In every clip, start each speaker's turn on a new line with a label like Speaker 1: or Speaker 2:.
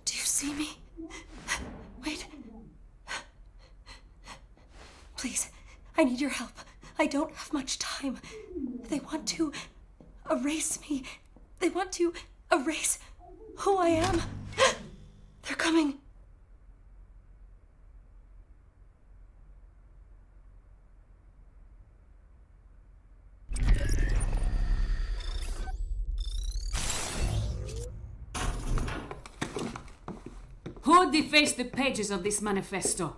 Speaker 1: Do you see me? Wait. Please, I need your help. I don't have much time. They want to erase me. They want to erase who I am. They're coming.
Speaker 2: Who defaced the pages of this manifesto?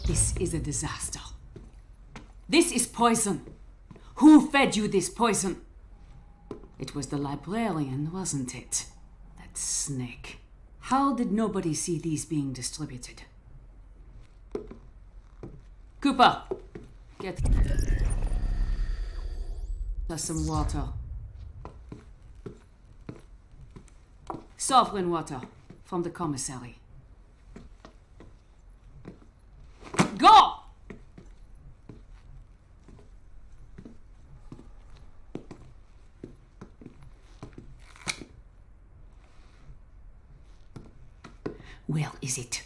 Speaker 2: This is a disaster. This is poison. Who fed you this poison? It was the librarian, wasn't it? That snake. How did nobody see these being distributed? Cooper, get us some water. Sovereign water from the commissary. Go! Where is it?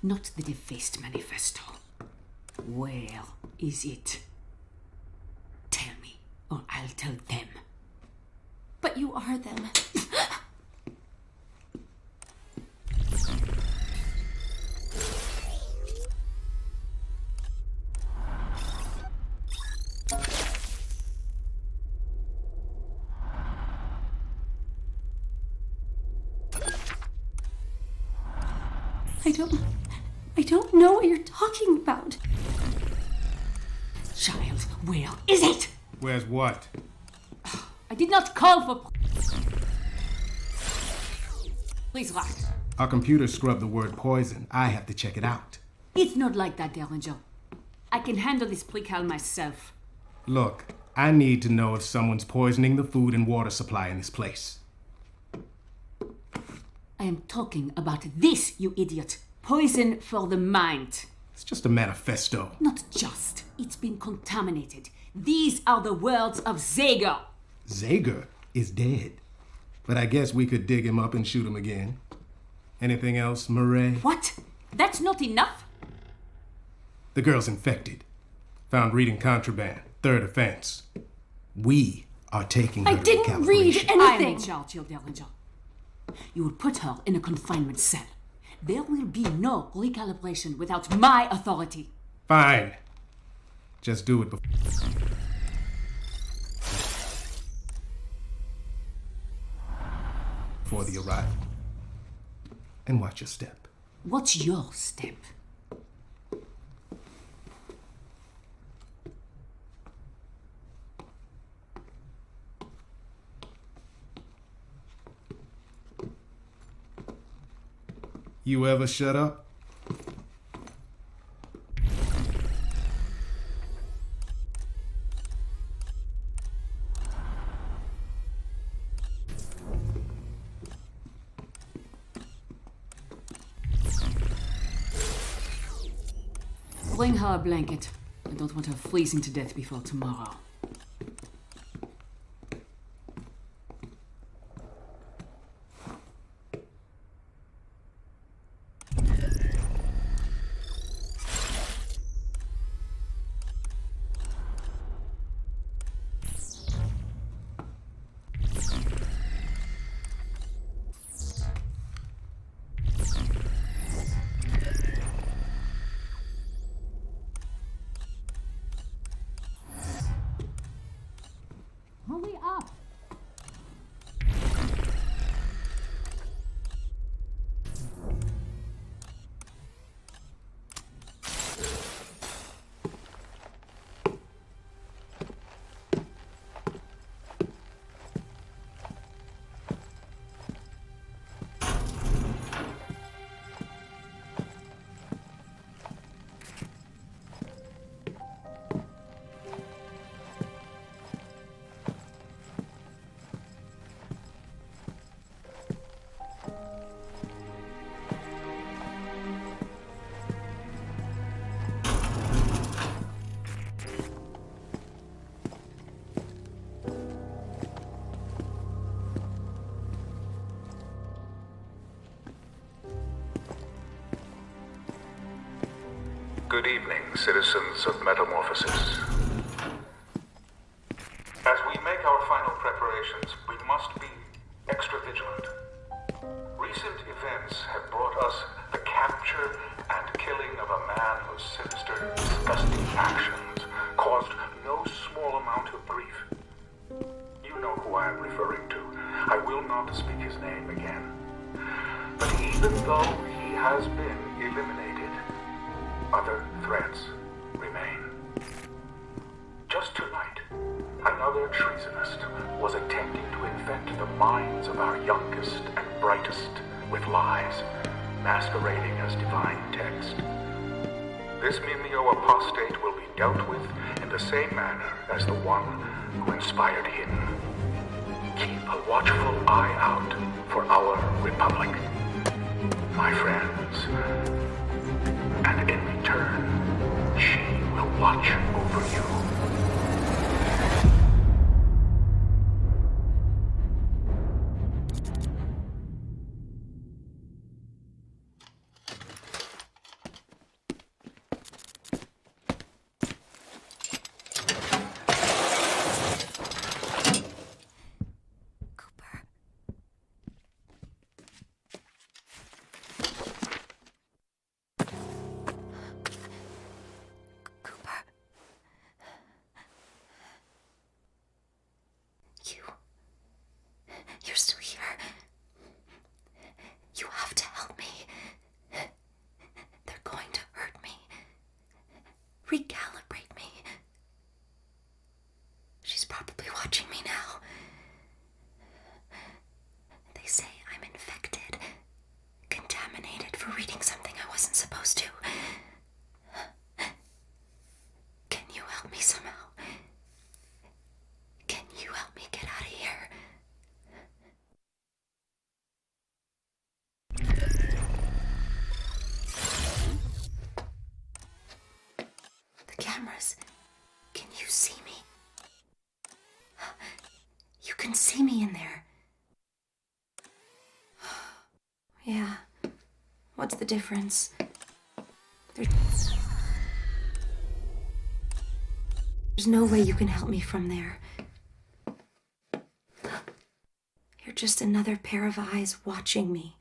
Speaker 2: Not the defaced manifesto. Where is it? Tell me, or I'll tell them.
Speaker 1: But you are them. I don't know what you're talking about.
Speaker 2: Child, where is it?
Speaker 3: Where's what?
Speaker 2: I did not call for... Please, Rock.
Speaker 3: Our computer scrubbed the word poison. I have to check it out.
Speaker 2: It's not like that, Derringer. I can handle this precal myself.
Speaker 3: Look, I need to know if someone's poisoning the food and water supply in this place.
Speaker 2: I am talking about this, you idiot. Poison for the mind.
Speaker 3: It's just a manifesto.
Speaker 2: Not just. It's been contaminated. These are the words of Zager.
Speaker 3: Zager is dead. But I guess we could dig him up and shoot him again. Anything else, Murray?
Speaker 2: What? That's not enough?
Speaker 3: The girl's infected. Found reading contraband. Third offense. We are taking her
Speaker 1: I
Speaker 3: to
Speaker 1: didn't read
Speaker 3: calibration.
Speaker 2: I am
Speaker 1: anything.
Speaker 2: in charge, your Derringer. You will put her in a confinement cell. There will be no recalibration without my authority.
Speaker 3: Fine. Just do it before the arrival. And watch your step.
Speaker 2: What's your step?
Speaker 3: You ever shut up?
Speaker 2: Bring her a blanket. I don't want her freezing to death before tomorrow.
Speaker 4: Good evening, citizens of Metamorphosis. As we make our final preparations, we must be extra vigilant. Recent events have brought us the capture and killing of a man whose sinister, disgusting actions caused no small amount of grief. You know who I am referring to. I will not speak his name again. But even though he has been eliminated, other threats remain. Just tonight, another treasonist was attempting to infect the minds of our youngest and brightest with lies, masquerading as divine text. This Mimeo-apostate will be dealt with in the same manner as the one who inspired him. Keep a watchful eye out for our Republic, my friends. And in return, she will watch over you.
Speaker 1: You're still here. You have to help me. They're going to hurt me. Recalibrate me. She's probably watching me now. They say I'm infected, contaminated for reading something I wasn't supposed to. Can you help me somehow? Can you help me get out of here? The cameras. Can you see me? You can see me in there. Yeah. What's the difference? There's no way you can help me from there. You're just another pair of eyes watching me.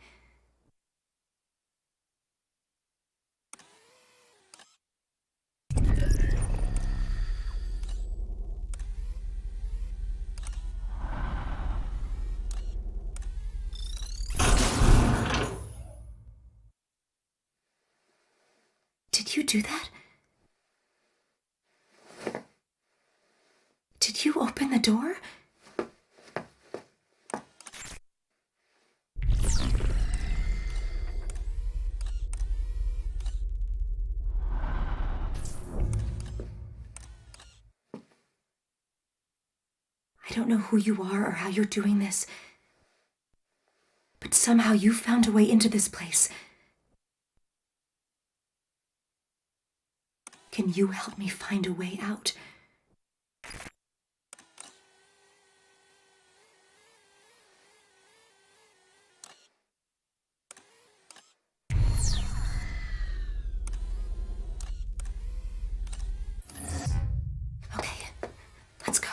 Speaker 1: Did you do that? Did you open the door? I don't know who you are or how you're doing this, but somehow you found a way into this place. Can you help me find a way out? Okay, let's go.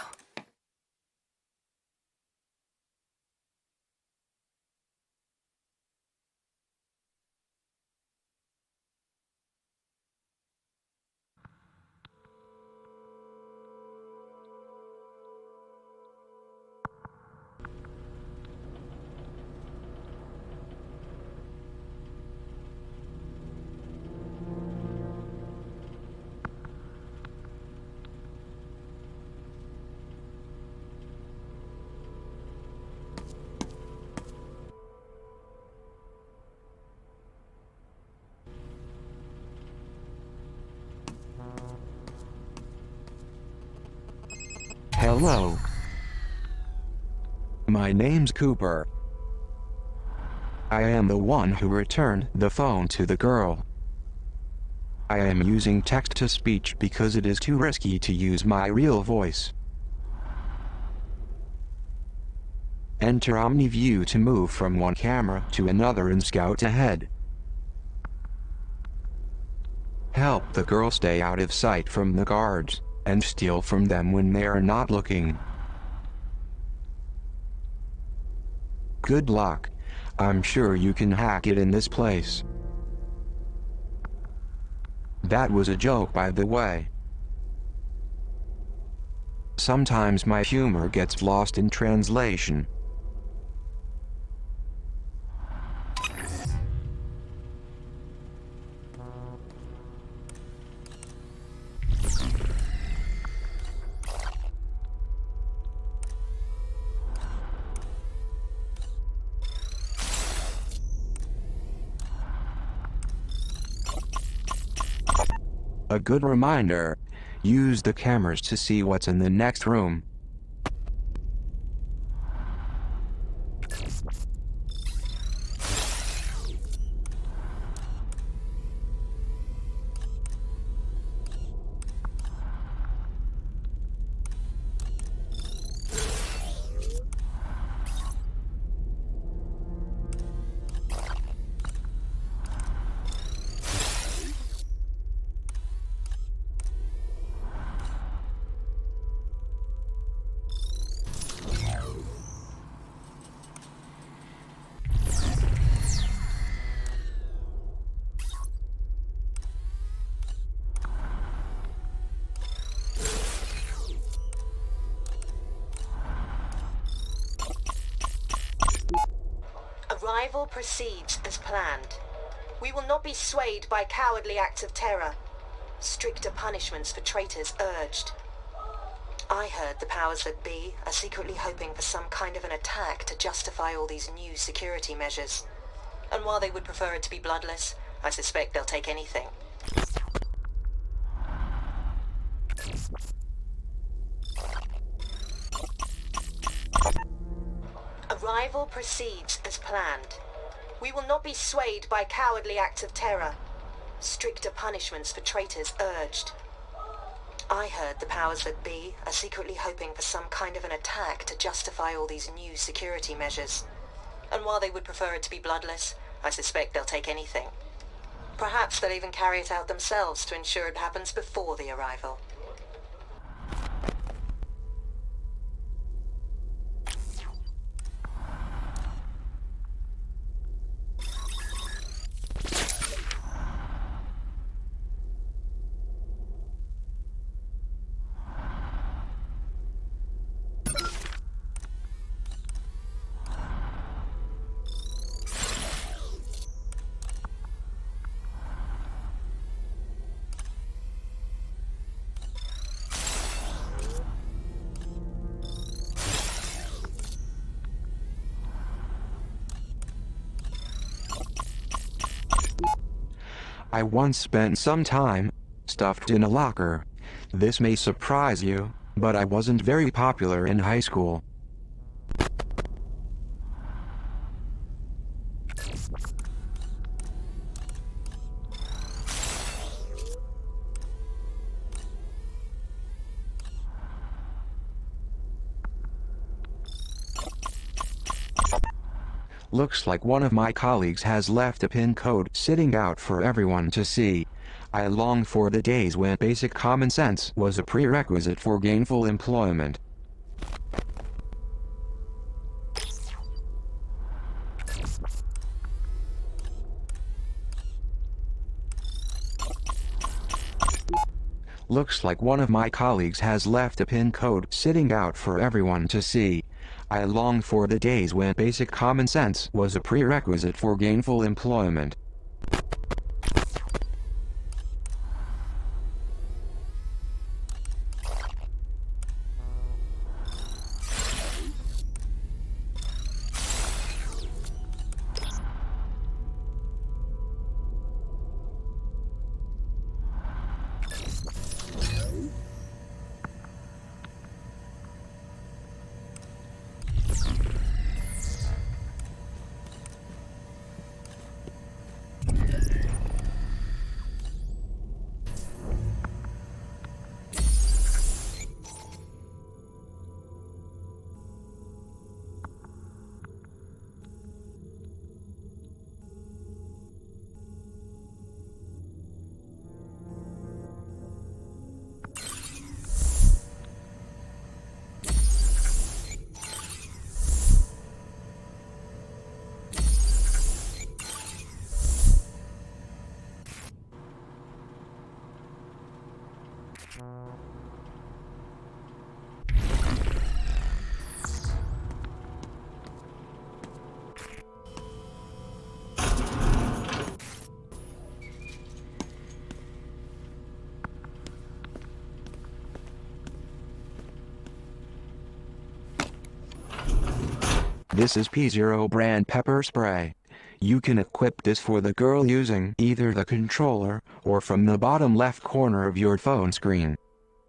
Speaker 5: Hello. My name's Cooper. I am the one who returned the phone to the girl. I am using text-to-speech because it is too risky to use my real voice. Enter OmniView to move from one camera to another and scout ahead. Help the girl stay out of sight from the guards, and steal from them when they are not looking. Good luck. I'm sure you can hack it in this place. That was a joke, by the way. Sometimes my humor gets lost in translation. A good reminder. Use the cameras to see what's in the next room.
Speaker 6: Arrival proceeds as planned. We will not be swayed by cowardly acts of terror. Stricter punishments for traitors urged. I heard the powers that be are secretly hoping for some kind of an attack to justify all these new security measures. And while they would prefer it to be bloodless, I suspect they'll take anything. Arrival proceeds as planned. We will not be swayed by cowardly acts of terror. Stricter punishments for traitors urged. I heard the powers that be are secretly hoping for some kind of an attack to justify all these new security measures. And while they would prefer it to be bloodless, I suspect they'll take anything. Perhaps they'll even carry it out themselves to ensure it happens before the arrival.
Speaker 5: I once spent some time stuffed in a locker. This may surprise you, but I wasn't very popular in high school. Looks like one of my colleagues has left a pin code sitting out for everyone to see. I long for the days when basic common sense was a prerequisite for gainful employment. Looks like one of my colleagues has left a pin code sitting out for everyone to see. I long for the days when basic common sense was a prerequisite for gainful employment. This is P0 brand pepper spray. You can equip this for the girl using either the controller or from the bottom left corner of your phone screen.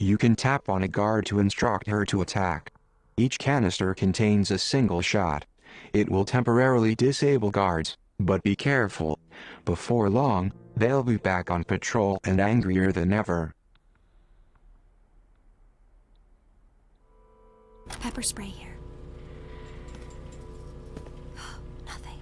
Speaker 5: You can tap on a guard to instruct her to attack. Each canister contains a single shot. It will temporarily disable guards, but be careful. Before long, they'll be back on patrol and angrier than ever.
Speaker 1: Pepper spray here. Nothing.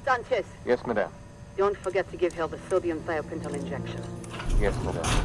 Speaker 7: Sanchez,
Speaker 8: Yes, madame.
Speaker 7: don't forget to give her the sodium thiopental injection.
Speaker 8: Yes, madame.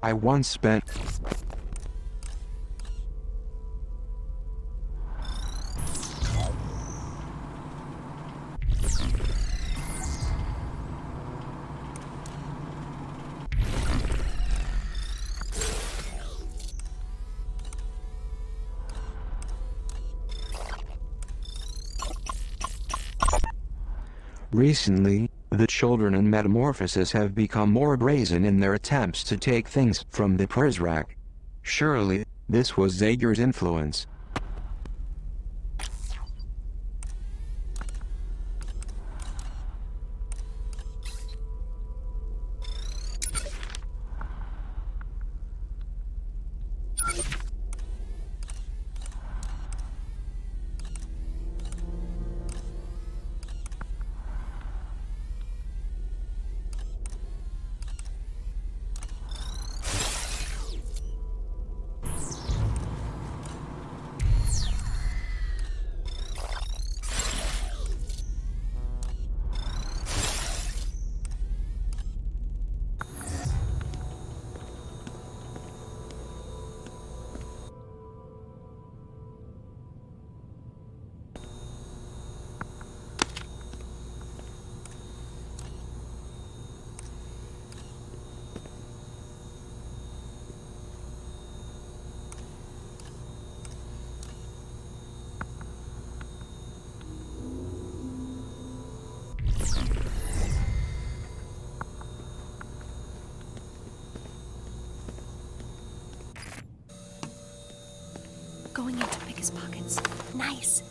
Speaker 5: I once spent Recently, the children in Metamorphosis have become more brazen in their attempts to take things from the Prizrak. Surely, this was Zager's influence.
Speaker 1: Going in to pick his pockets. Nice.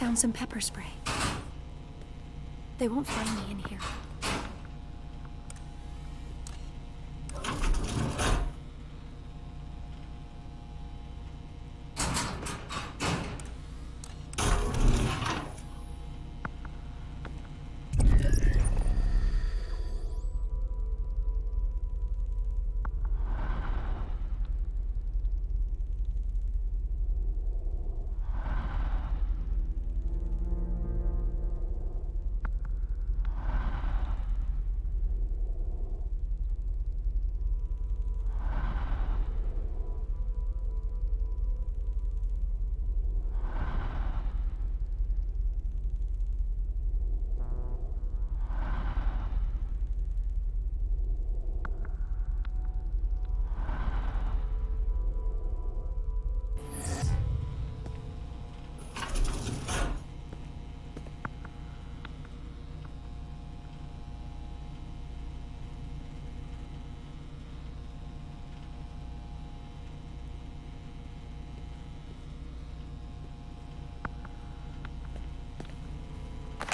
Speaker 1: found some pepper spray. They won't find me in here.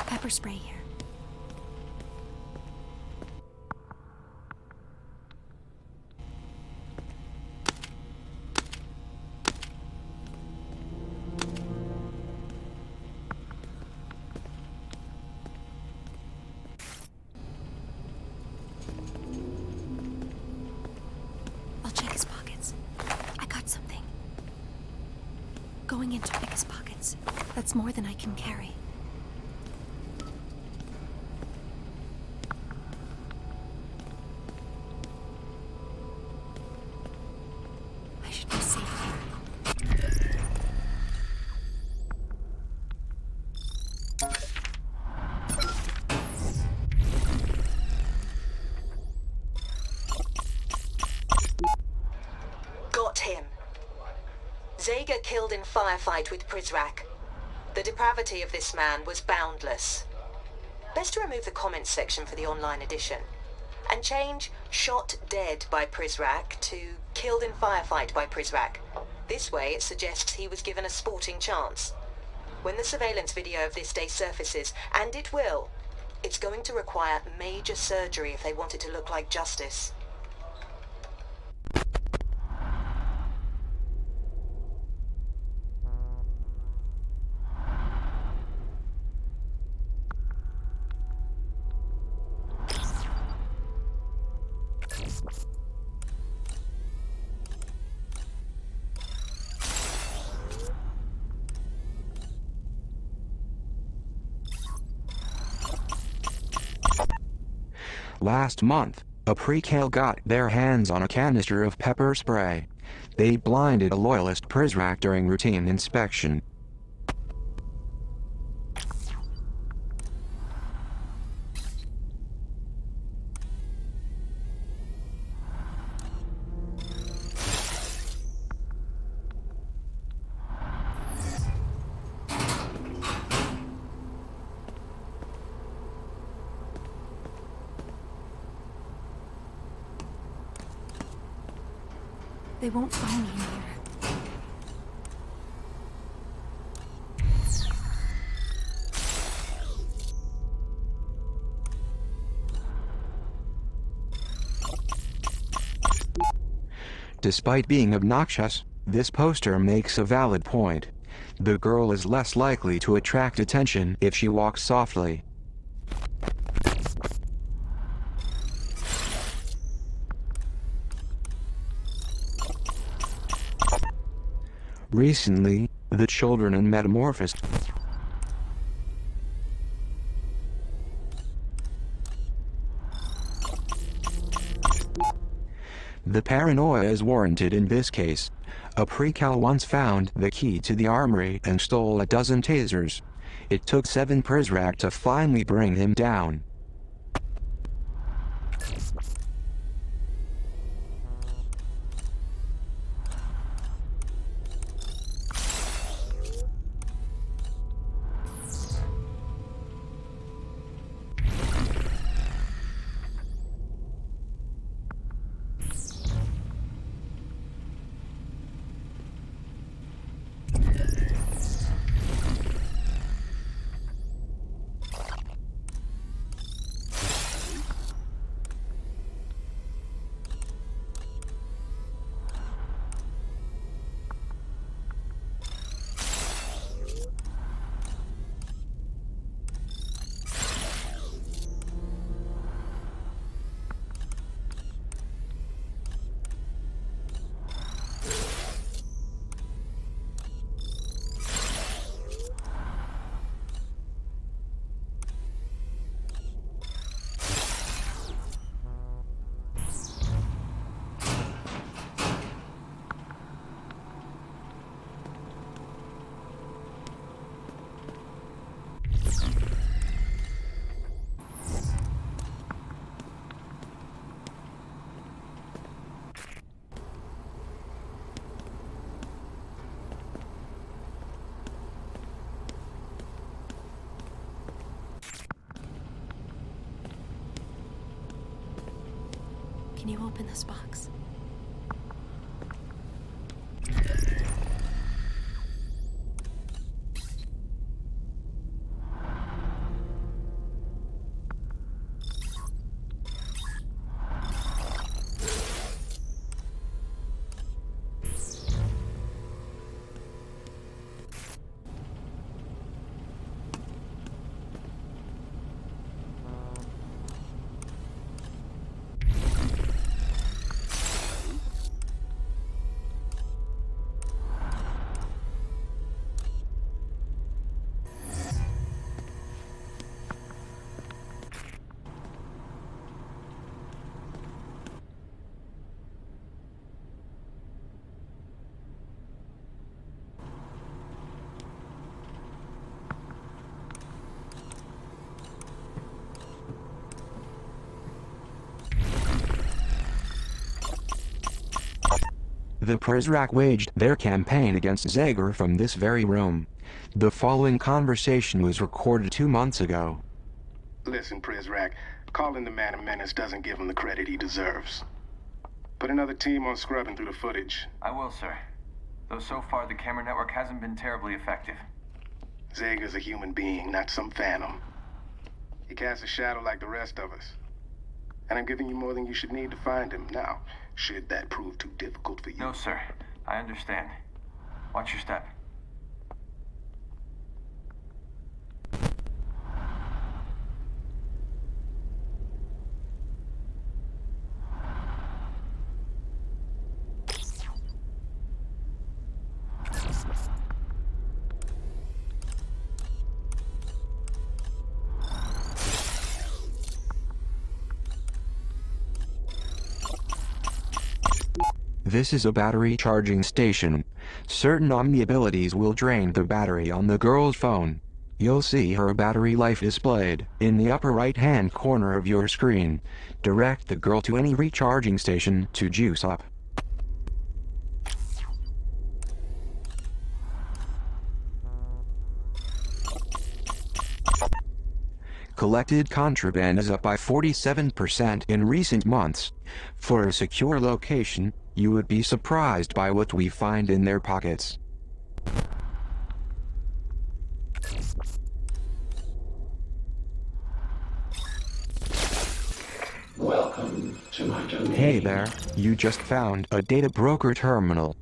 Speaker 1: Pepper spray here. I'll check his pockets. I got something. Going into pick his pockets. That's more than I can carry. I should be safe here.
Speaker 6: Got him. Zager killed in firefight with Prizrak. The depravity of this man was boundless. Best to remove the comments section for the online edition. And change shot dead by Prizrak to killed in firefight by Prizrak. This way it suggests he was given a sporting chance. When the surveillance video of this day surfaces, and it will, it's going to require major surgery if they want it to look like justice.
Speaker 5: Last month, a precal got their hands on a canister of pepper spray. They blinded a loyalist Prizrak during routine inspection.
Speaker 1: They won't find me in here.
Speaker 5: Despite being obnoxious, this poster makes a valid point. The girl is less likely to attract attention if she walks softly. Recently, the children in Metamorphosis The paranoia is warranted in this case. A precal once found the key to the armory and stole a dozen tasers. It took 7 Prizrak to finally bring him down.
Speaker 1: Can you open this box?
Speaker 5: The Prizrak waged their campaign against Zager from this very room. The following conversation was recorded 2 months ago.
Speaker 3: Listen, Prizrak, calling the man a menace doesn't give him the credit he deserves. Put another team on scrubbing through the footage.
Speaker 8: I will, sir. Though so far the camera network hasn't been terribly effective.
Speaker 3: Zager's a human being, not some phantom. He casts a shadow like the rest of us. And I'm giving you more than you should need to find him. Now, should that prove too difficult for you?
Speaker 8: No, sir. I understand. Watch your step.
Speaker 5: This is a battery charging station. Certain Omni abilities will drain the battery on the girl's phone. You'll see her battery life displayed in the upper right-hand corner of your screen. Direct the girl to any recharging station to juice up. Collected contraband is up by 47% in recent months. For a secure location, you would be surprised by what we find in their pockets.
Speaker 9: Welcome to my domain.
Speaker 5: Hey there, you just found a data broker terminal.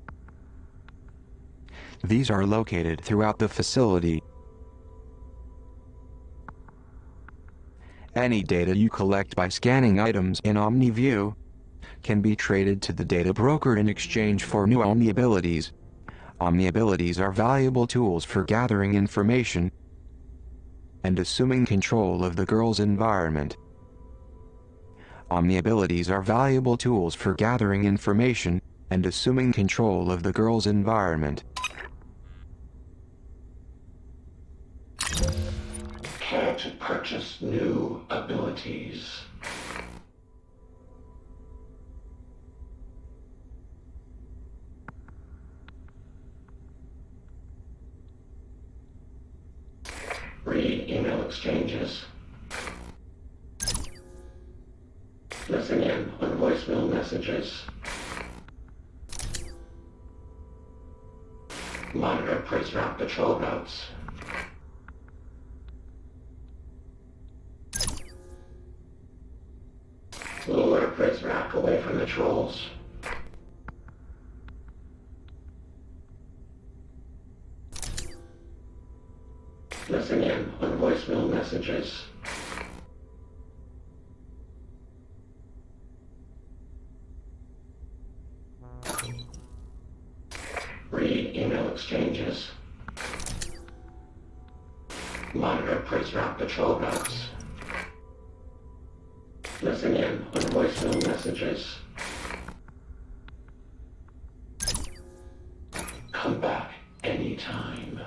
Speaker 5: These are located throughout the facility. Any data you collect by scanning items in OmniView can be traded to the data broker in exchange for new Omni abilities. Omni abilities are valuable tools for gathering information and assuming control of the girl's environment. Omni abilities are valuable tools for gathering information and assuming control of the girl's environment.
Speaker 9: Care to purchase new abilities? Read email exchanges. Listen in on voicemail messages. Monitor Prizrak patrol routes. Lure Prizrak away from the trolls. Listen in on voicemail messages. Read email exchanges. Monitor Prizrak patrol routes. Listen in on voicemail messages. Come back anytime.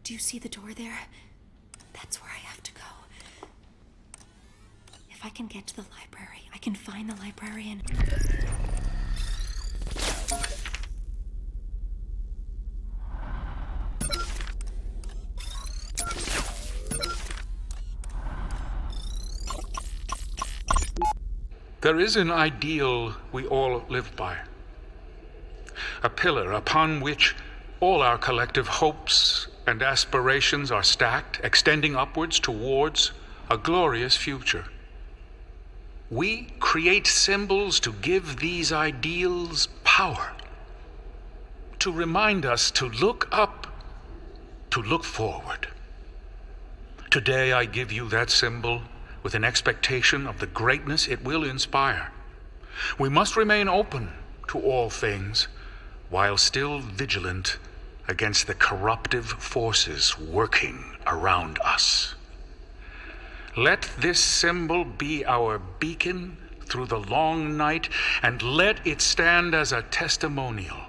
Speaker 1: Do you see the door there? That's where I have to go. If I can get to the library, I can find the librarian.
Speaker 10: There is an ideal we all live by. A pillar upon which all our collective hopes and aspirations are stacked, extending upwards towards a glorious future. We create symbols to give these ideals power, to remind us to look up, to look forward. Today I give you that symbol with an expectation of the greatness it will inspire. We must remain open to all things, while still vigilant against the corruptive forces working around us. Let this symbol be our beacon through the long night, and let it stand as a testimonial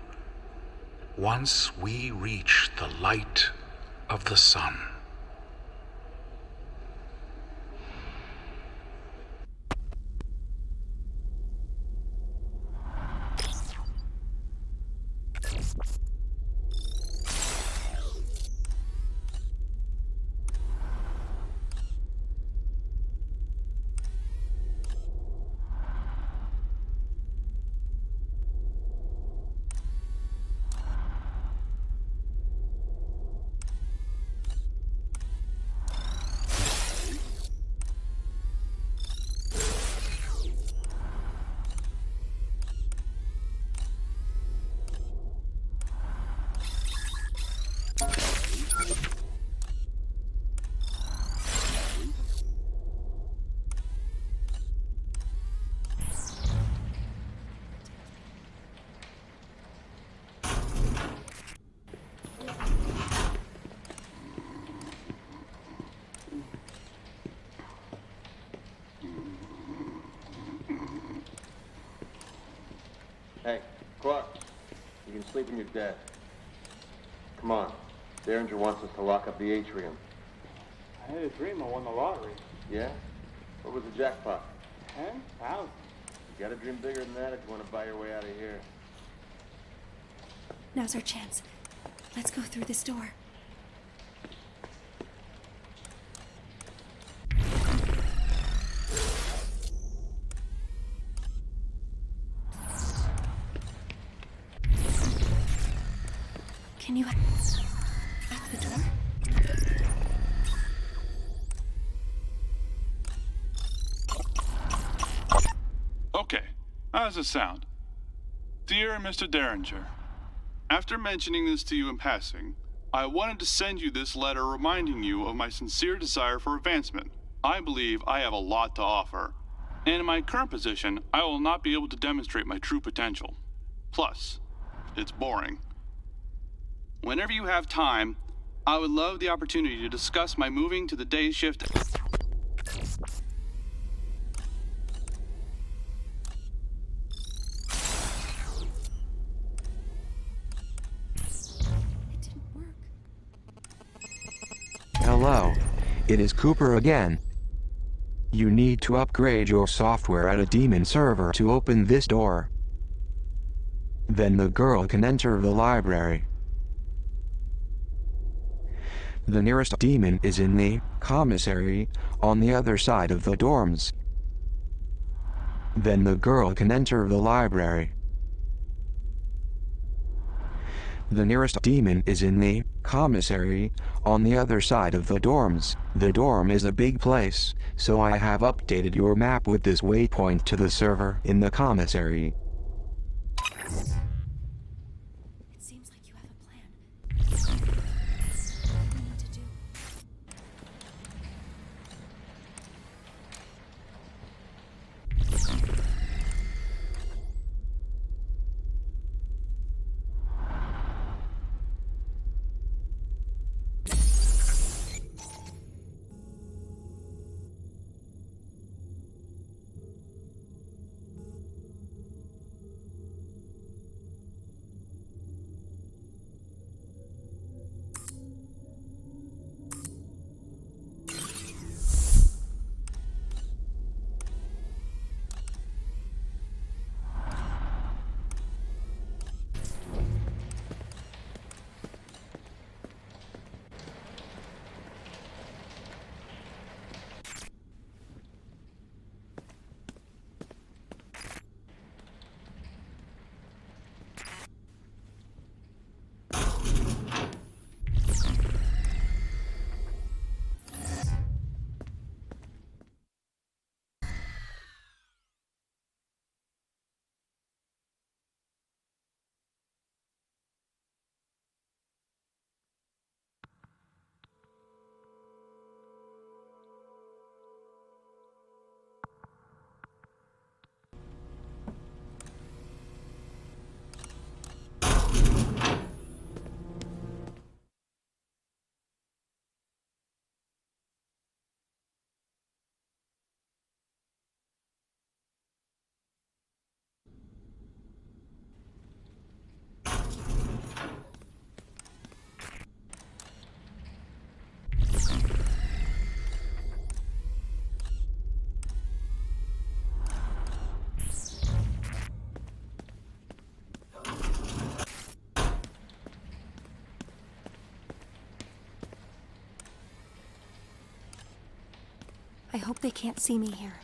Speaker 10: once we reach the light of the sun.
Speaker 8: Hey, Clark, you can sleep in your desk. Come on. Derringer wants us to lock up the atrium.
Speaker 11: I had a dream I won the lottery.
Speaker 8: Yeah? What was the jackpot?
Speaker 11: 10,000.
Speaker 8: You gotta dream bigger than that if you want to buy your way out of here.
Speaker 1: Now's our chance. Let's go through this door. Can you lock the door?
Speaker 12: Okay, how does it sound? Dear Mr. Derringer, after mentioning this to you in passing, I wanted to send you this letter reminding you of my sincere desire for advancement. I believe I have a lot to offer, and in my current position, I will not be able to demonstrate my true potential. Plus, it's boring. Whenever you have time, I would love the opportunity to discuss my moving to the day shift.
Speaker 1: It didn't work.
Speaker 5: Hello. It is Cooper again. You need to upgrade your software at a demon server to open this door. Then the girl can enter the library. The nearest demon is in the commissary, on the other side of the dorms. Then the girl can enter the library. The nearest demon is in the commissary, on the other side of the dorms. The dorm is a big place, so I have updated your map with this waypoint to the server in the commissary.
Speaker 1: It seems like you have a plan. What do we need to do? I hope they can't see me here.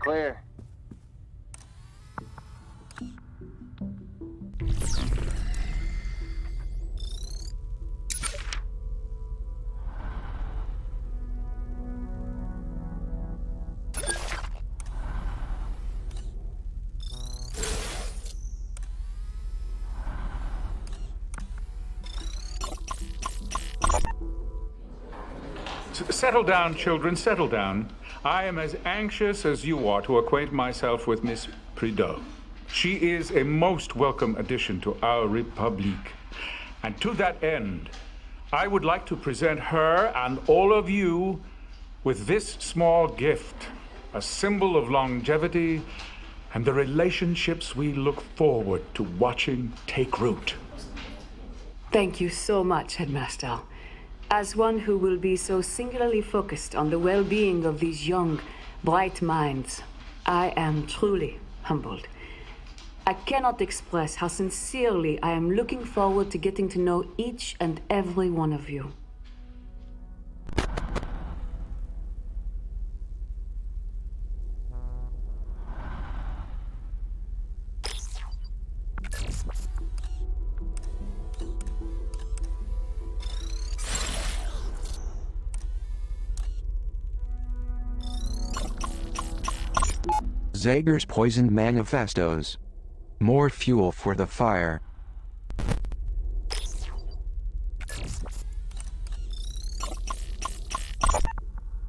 Speaker 8: Clear.
Speaker 10: Settle down, children, settle down. I am as anxious as you are to acquaint myself with Miss Prideaux. She is a most welcome addition to our Republique. And to that end, I would like to present her and all of you with this small gift, a symbol of longevity and the relationships we look forward to watching take root.
Speaker 2: Thank you so much, Headmaster. As one who will be so singularly focused on the well-being of these young, bright minds, I am truly humbled. I cannot express how sincerely I am looking forward to getting to know each and every one of you.
Speaker 5: Zager's poisoned manifestos. More fuel for the fire.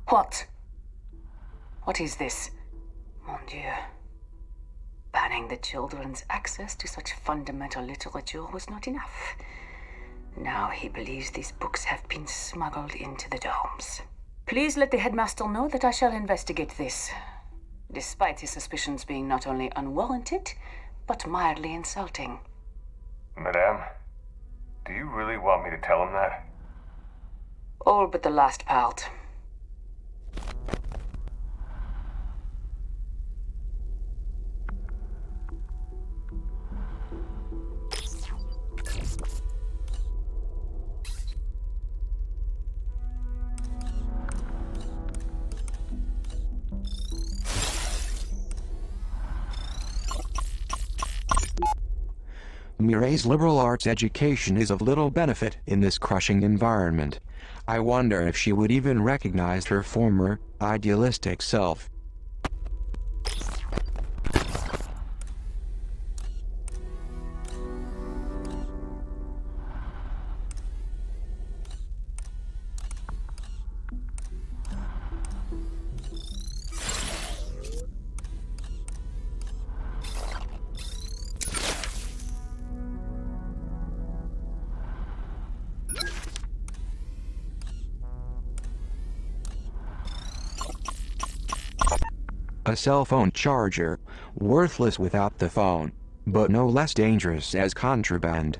Speaker 2: What? What is this? Mon Dieu. Banning the children's access to such fundamental literature was not enough. Now he believes these books have been smuggled into the domes. Please let the headmaster know that I shall investigate this, despite his suspicions being not only unwarranted, but mildly insulting.
Speaker 13: Madame, do you really want me to tell him that?
Speaker 2: All but the last part.
Speaker 5: Mireille's liberal arts education is of little benefit in this crushing environment. I wonder if she would even recognize her former, idealistic self. A cell phone charger, worthless without the phone, but no less dangerous as contraband.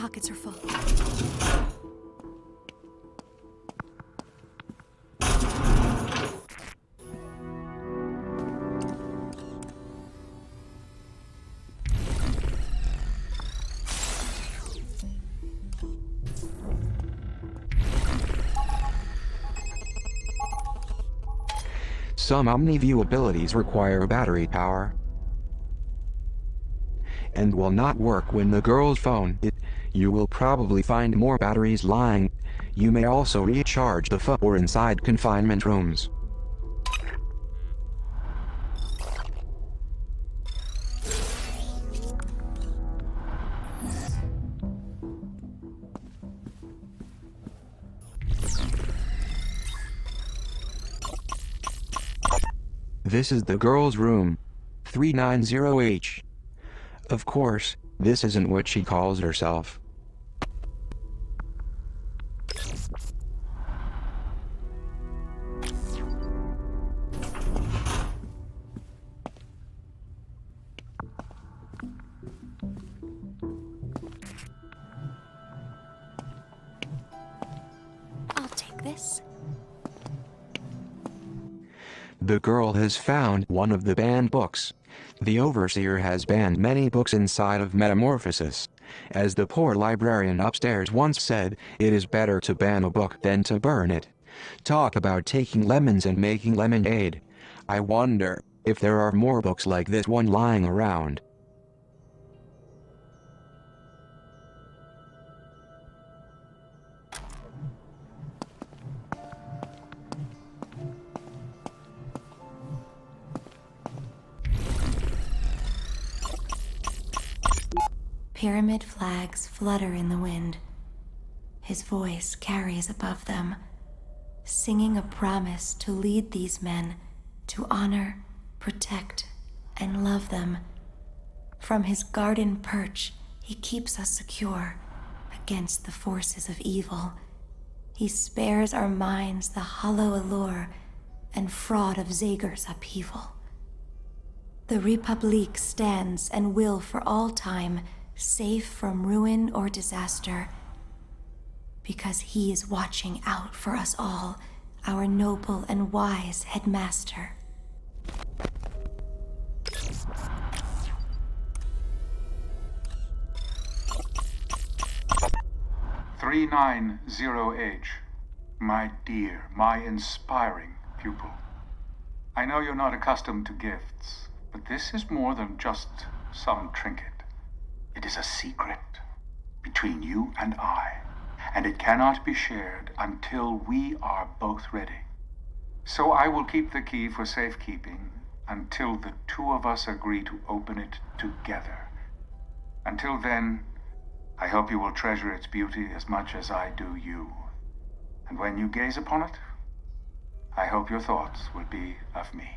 Speaker 1: pockets are full.
Speaker 5: Some OmniView abilities require battery power and will not work when the girl's phone. You will probably find more batteries lying. You may also recharge the phone or inside confinement rooms. This is the girl's room, 390H. Of course, this isn't what she calls herself.
Speaker 1: I'll take this.
Speaker 5: The girl has found one of the banned books. The Overseer has banned many books inside of Metamorphosis. As the poor librarian upstairs once said, it is better to ban a book than to burn it. Talk about taking lemons and making lemonade. I wonder if there are more books like this one lying around.
Speaker 1: Pyramid flags flutter in the wind. His voice carries above them, singing a promise to lead these men to honor, protect, and love them. From his garden perch, he keeps us secure against the forces of evil. He spares our minds the hollow allure and fraud of Zager's upheaval. The Republique stands and will for all time, safe from ruin or disaster, because he is watching out for us all, our noble and wise headmaster.
Speaker 10: "390H, my dear, my inspiring pupil. I know you're not accustomed to gifts, but this is more than just some trinket. It is a secret between you and I, and it cannot be shared until we are both ready. So I will keep the key for safekeeping until the two of us agree to open it together. Until then, I hope you will treasure its beauty as much as I do you. And when you gaze upon it, I hope your thoughts will be of me."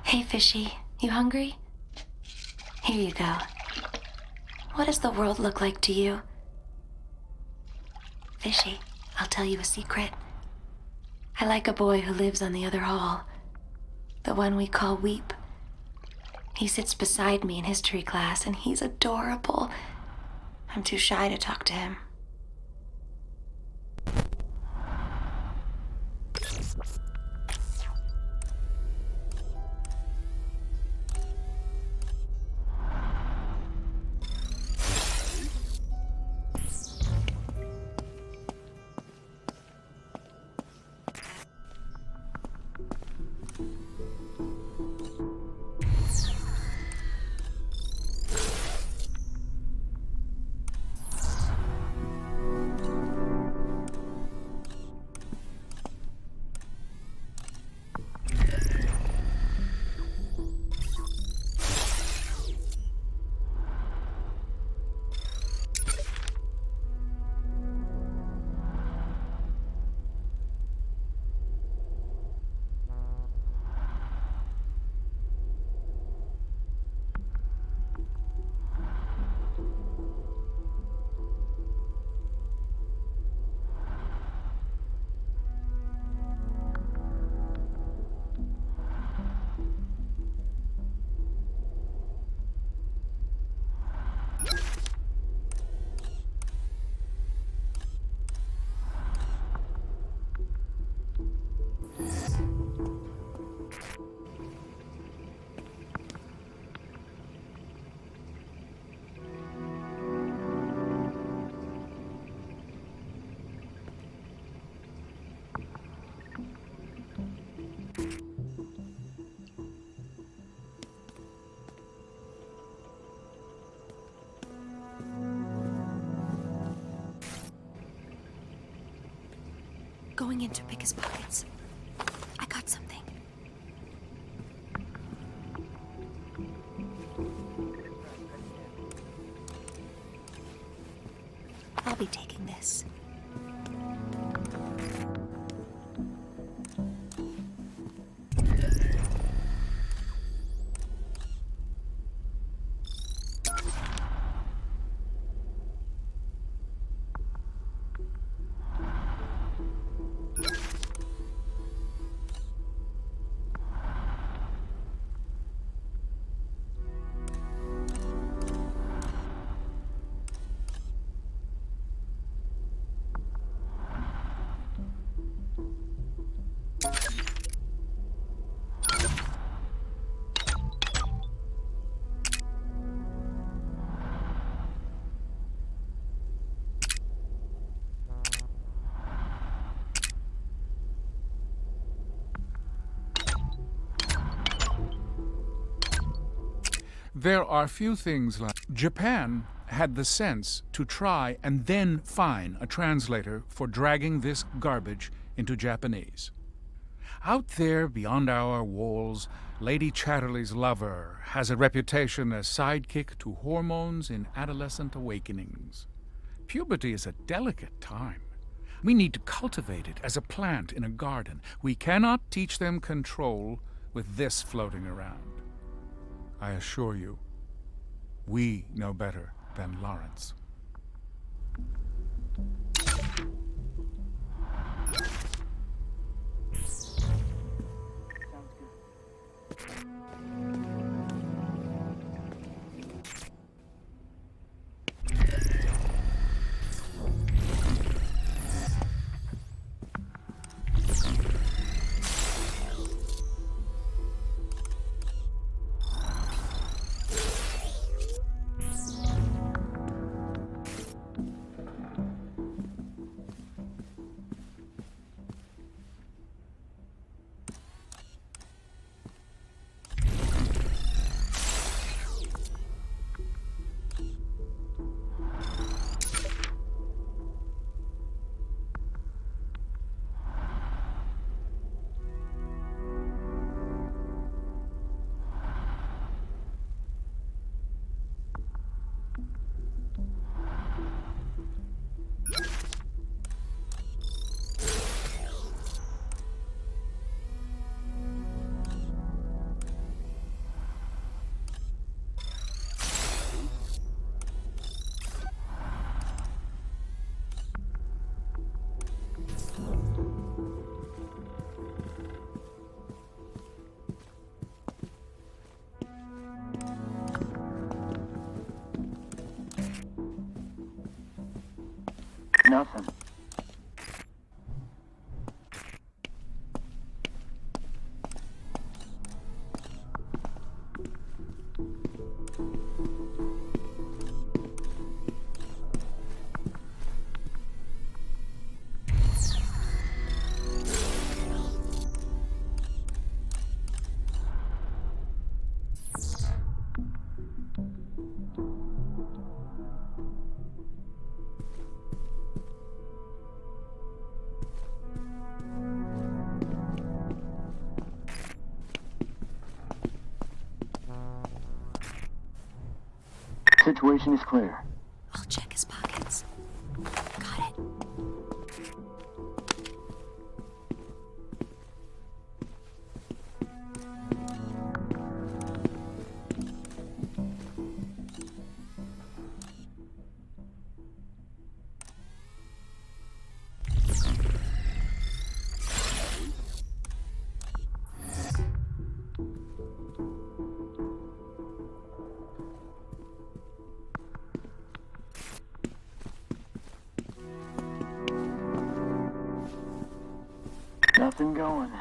Speaker 1: Hey, Fishy, you hungry? Here you go. What does the world look like to you? Fishy, I'll tell you a secret. I like a boy who lives on the other hall. The one we call Weep. He sits beside me in history class, and he's adorable. I'm too shy to talk to him. Going in to pick his pockets. I got something. I'll be taking this.
Speaker 10: There are few things like... Japan had the sense to try and then find a translator for dragging this garbage into Japanese. Out there beyond our walls, Lady Chatterley's lover has a reputation as sidekick to hormones in adolescent awakenings. Puberty is a delicate time. We need to cultivate it as a plant in a garden. We cannot teach them control with this floating around. I assure you, we know better than Lawrence.
Speaker 11: Nothing. Situation is clear.
Speaker 1: I'll check his pockets. Got it.
Speaker 11: Nothing going.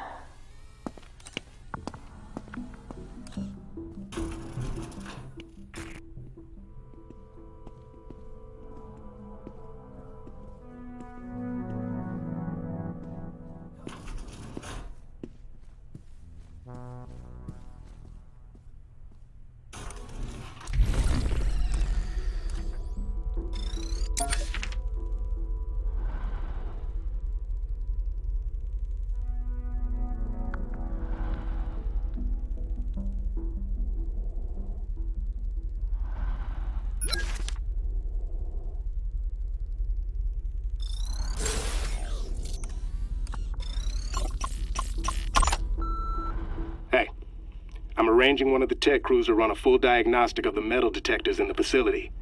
Speaker 3: arranging one of the tech crews to run a full diagnostic of the metal detectors in the facility.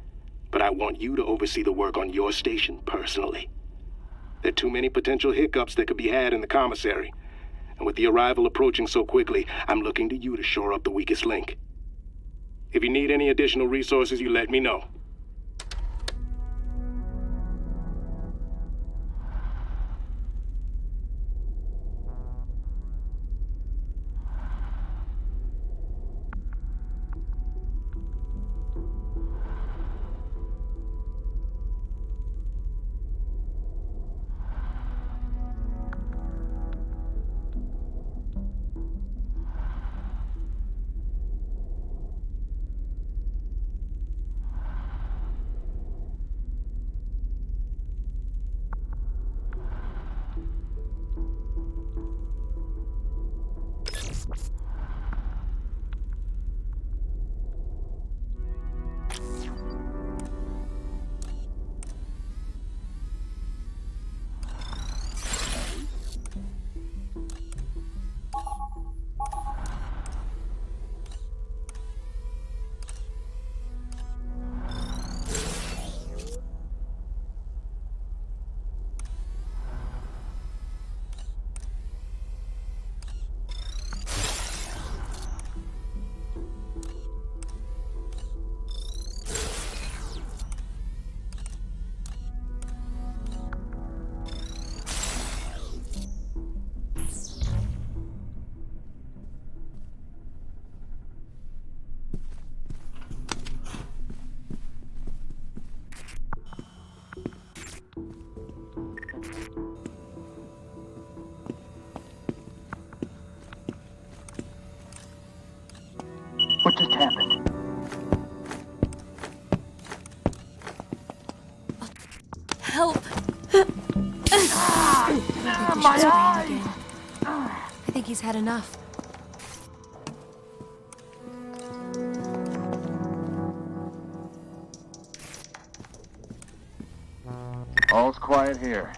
Speaker 3: But I want you to oversee the work on your station personally. There are too many potential hiccups that could be had in the commissary. And with the arrival approaching so quickly, I'm looking to you to shore up the weakest link. If you need any additional resources, you let me know.
Speaker 11: What just happened?
Speaker 1: Help!
Speaker 11: My eyes!
Speaker 1: I think he's had enough.
Speaker 11: All's quiet here.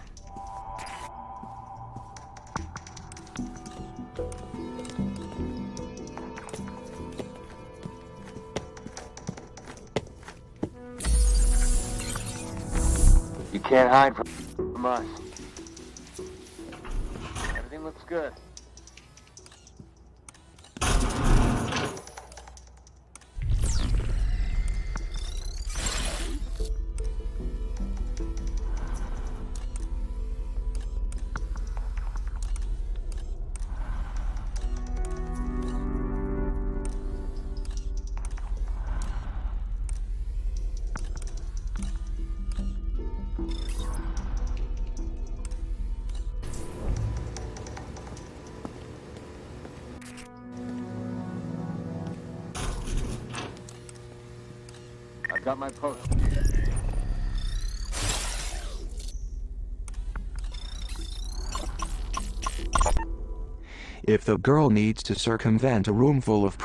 Speaker 11: You can't hide from us. Everything looks good. I've got my post.
Speaker 5: If the girl needs to circumvent a room full of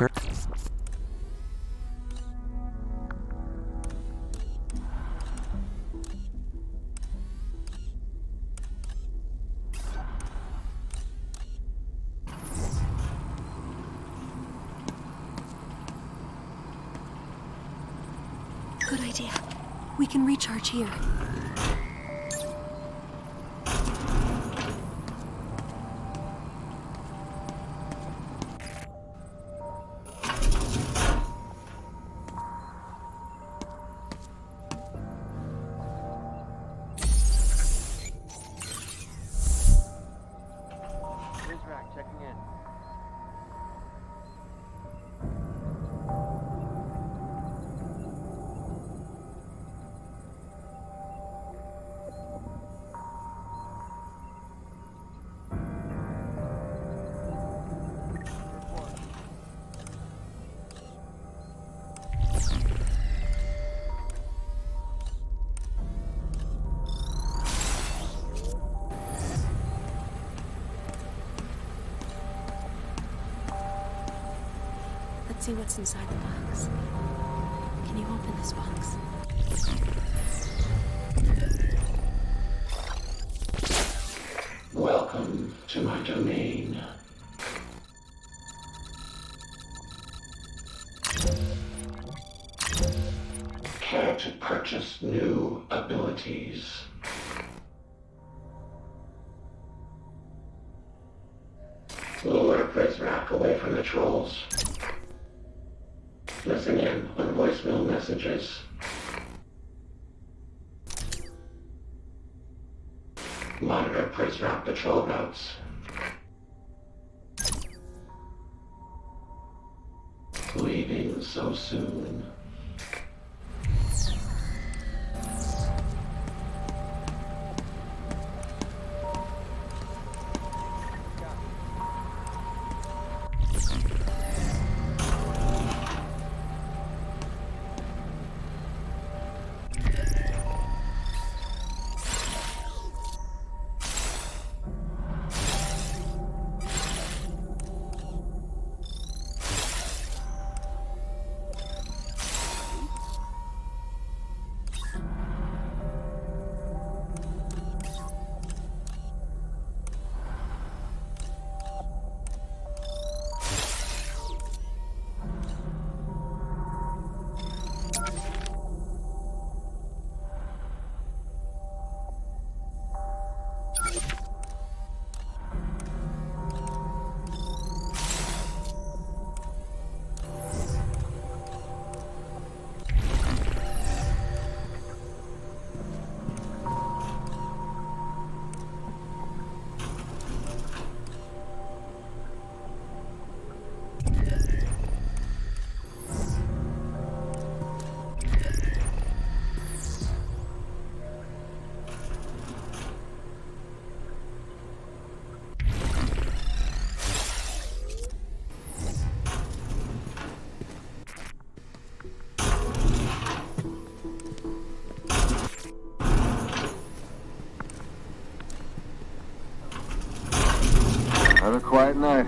Speaker 1: Good idea. We can recharge here.
Speaker 11: Checking in.
Speaker 1: Let's see what's inside the box. Can you open this box?
Speaker 9: Welcome to my domain. abilities. Lure Prizrak away from the trolls. Listen in on voicemail messages. Monitor Prizrak patrol routes. Leaving so soon.
Speaker 8: Have a quiet night.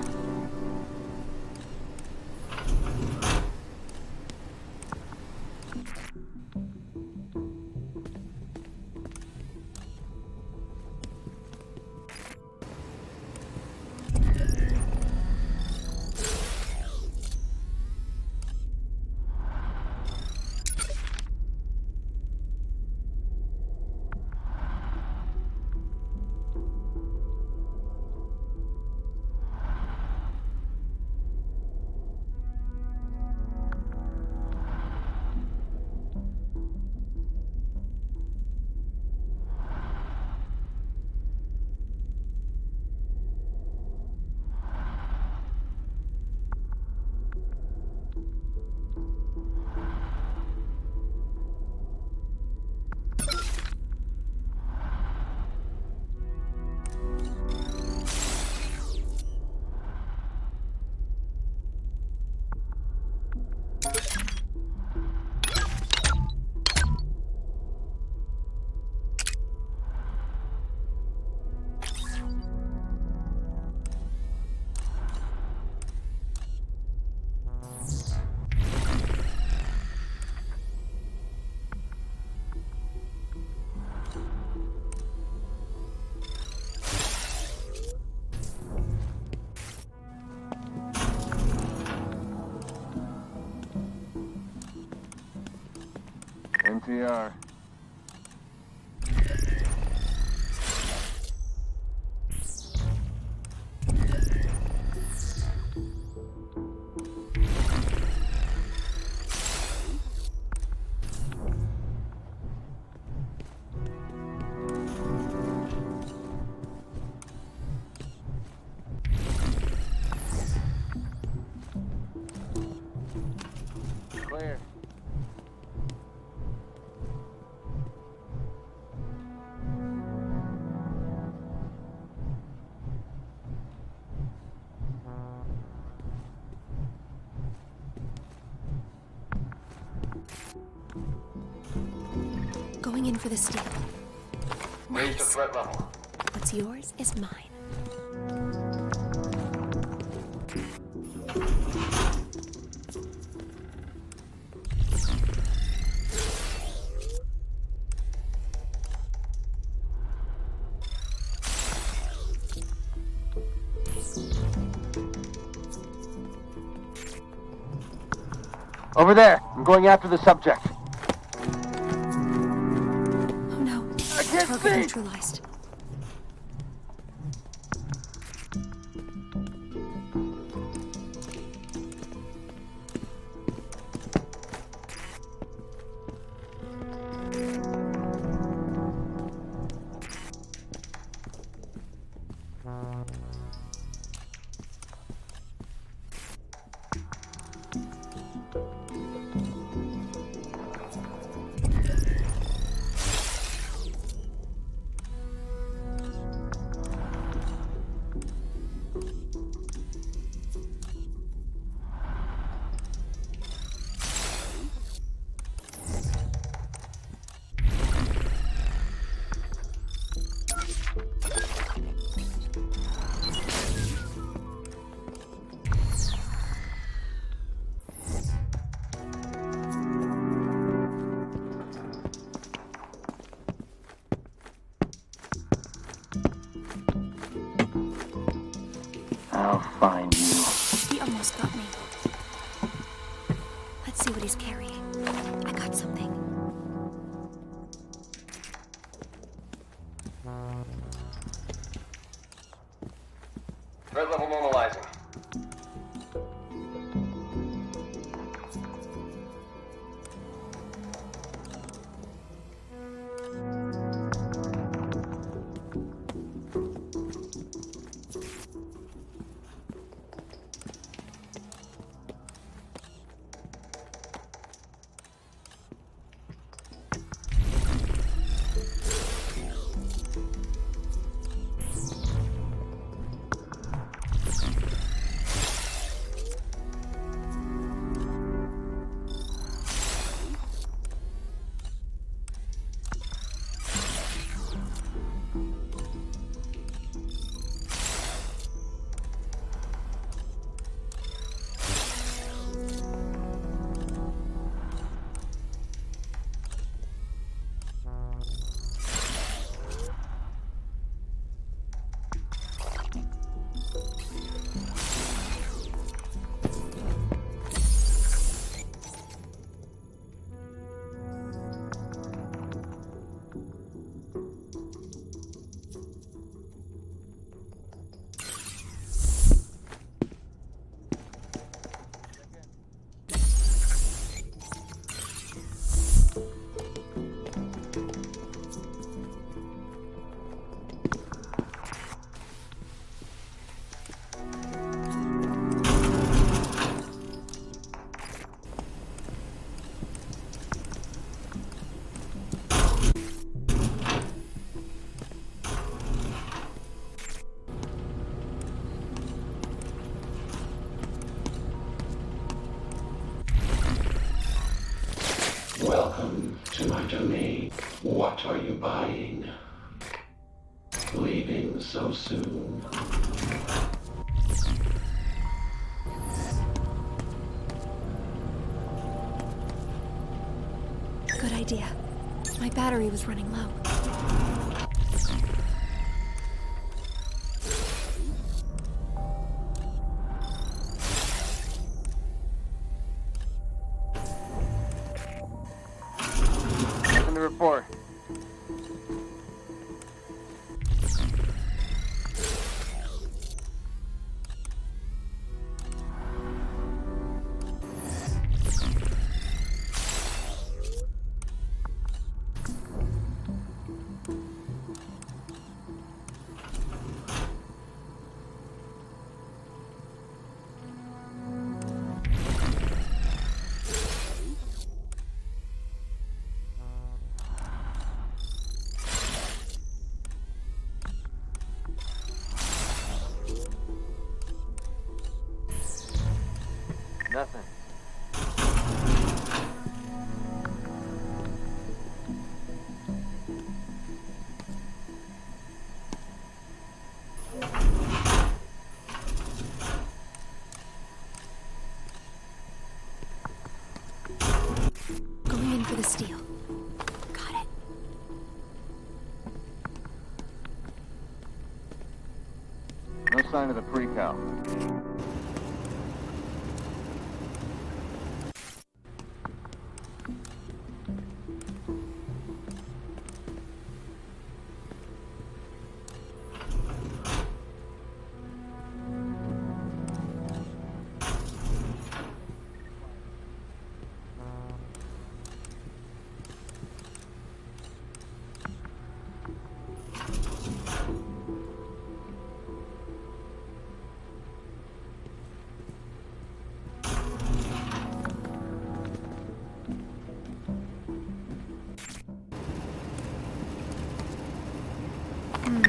Speaker 8: NTR. Clear.
Speaker 1: Going in for the steal.
Speaker 8: Raise the threat level.
Speaker 1: What's yours is mine.
Speaker 8: Over there. I'm going after the subject.
Speaker 1: Oh no. neutralized.
Speaker 11: I'll find you.
Speaker 1: He almost got me. Let's see what he's carrying. I got something.
Speaker 11: Threat level normalizing.
Speaker 9: Welcome to my domain. What are you buying? Leaving so soon?
Speaker 1: Good idea. My battery was running low.
Speaker 11: Nothing to report. Nothing.
Speaker 1: Going in for the steel. Got it.
Speaker 11: No sign of the pre-cal.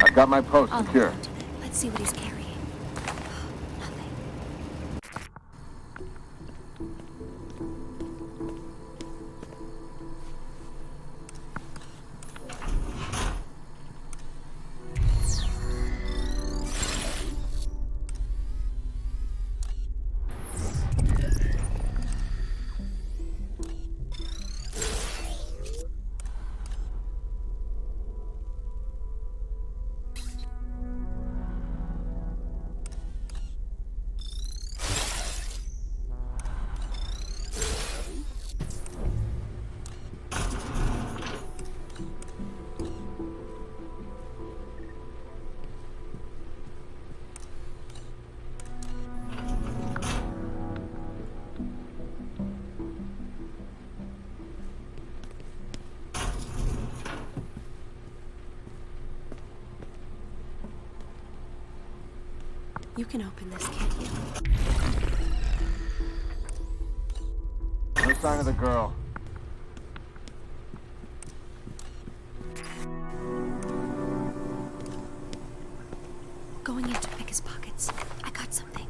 Speaker 8: I've got my post
Speaker 1: I'll
Speaker 8: secure.
Speaker 1: hold on to it. Let's see what he's carrying. Nothing. You can open this, can't you?
Speaker 8: No sign of the girl.
Speaker 1: Going in to pick his pockets. I got something.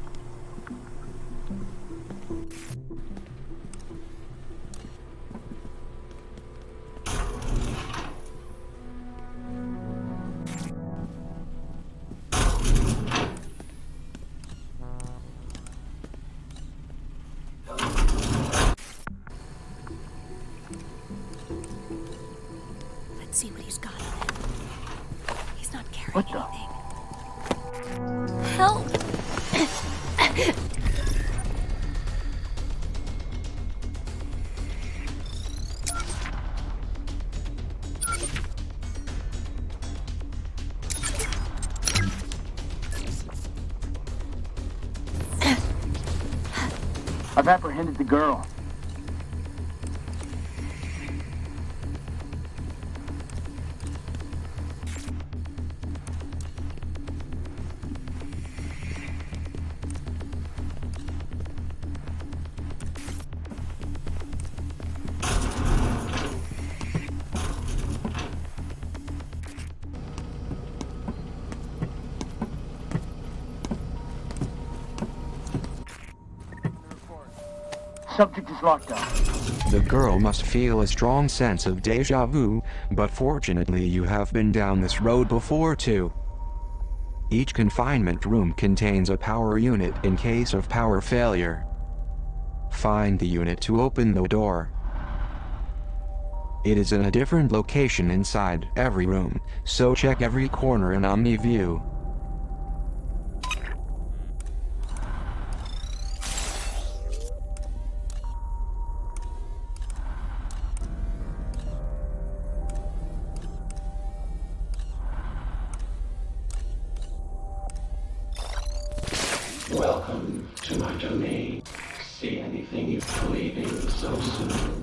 Speaker 1: Let's see what he's got on him. He's not carrying anything. Help!
Speaker 8: I've apprehended the girl. Subject is locked up.
Speaker 5: The girl must feel a strong sense of deja vu, but fortunately you have been down this road before too. Each confinement room contains a power unit in case of power failure. Find the unit to open the door. It is in a different location inside every room, so check every corner in Omni View.
Speaker 9: Welcome to my domain. See anything you believe in so soon.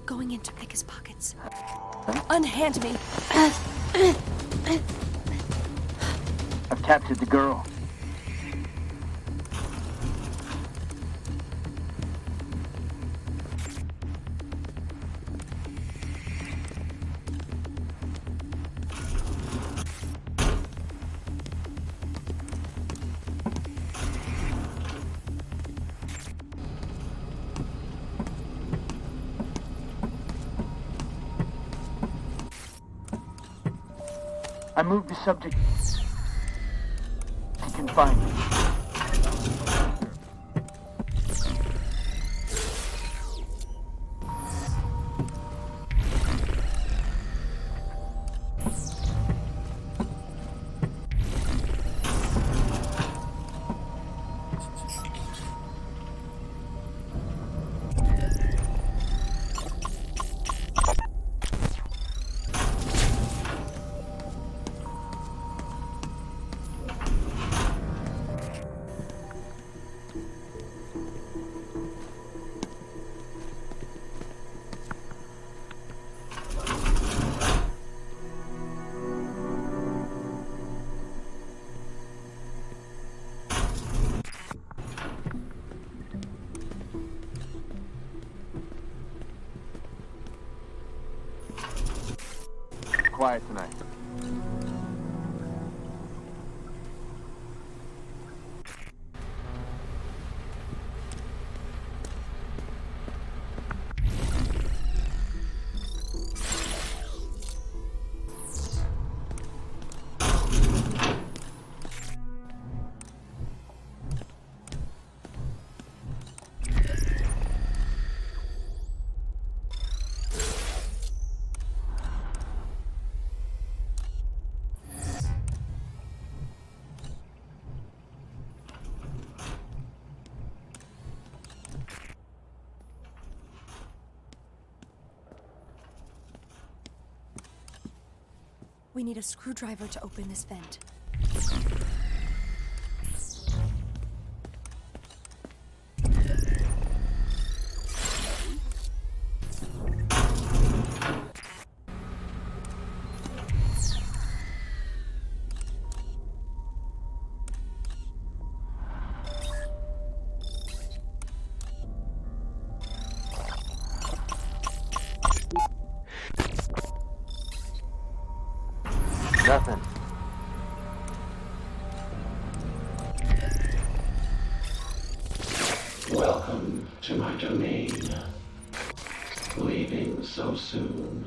Speaker 1: Going in to pick his pockets. Unhand me.
Speaker 14: I've captured the girl. I moved the subject. He can find me.
Speaker 8: Quiet tonight.
Speaker 1: We need a screwdriver to open this vent.
Speaker 8: Nothing.
Speaker 9: Welcome to my domain. Leaving so soon.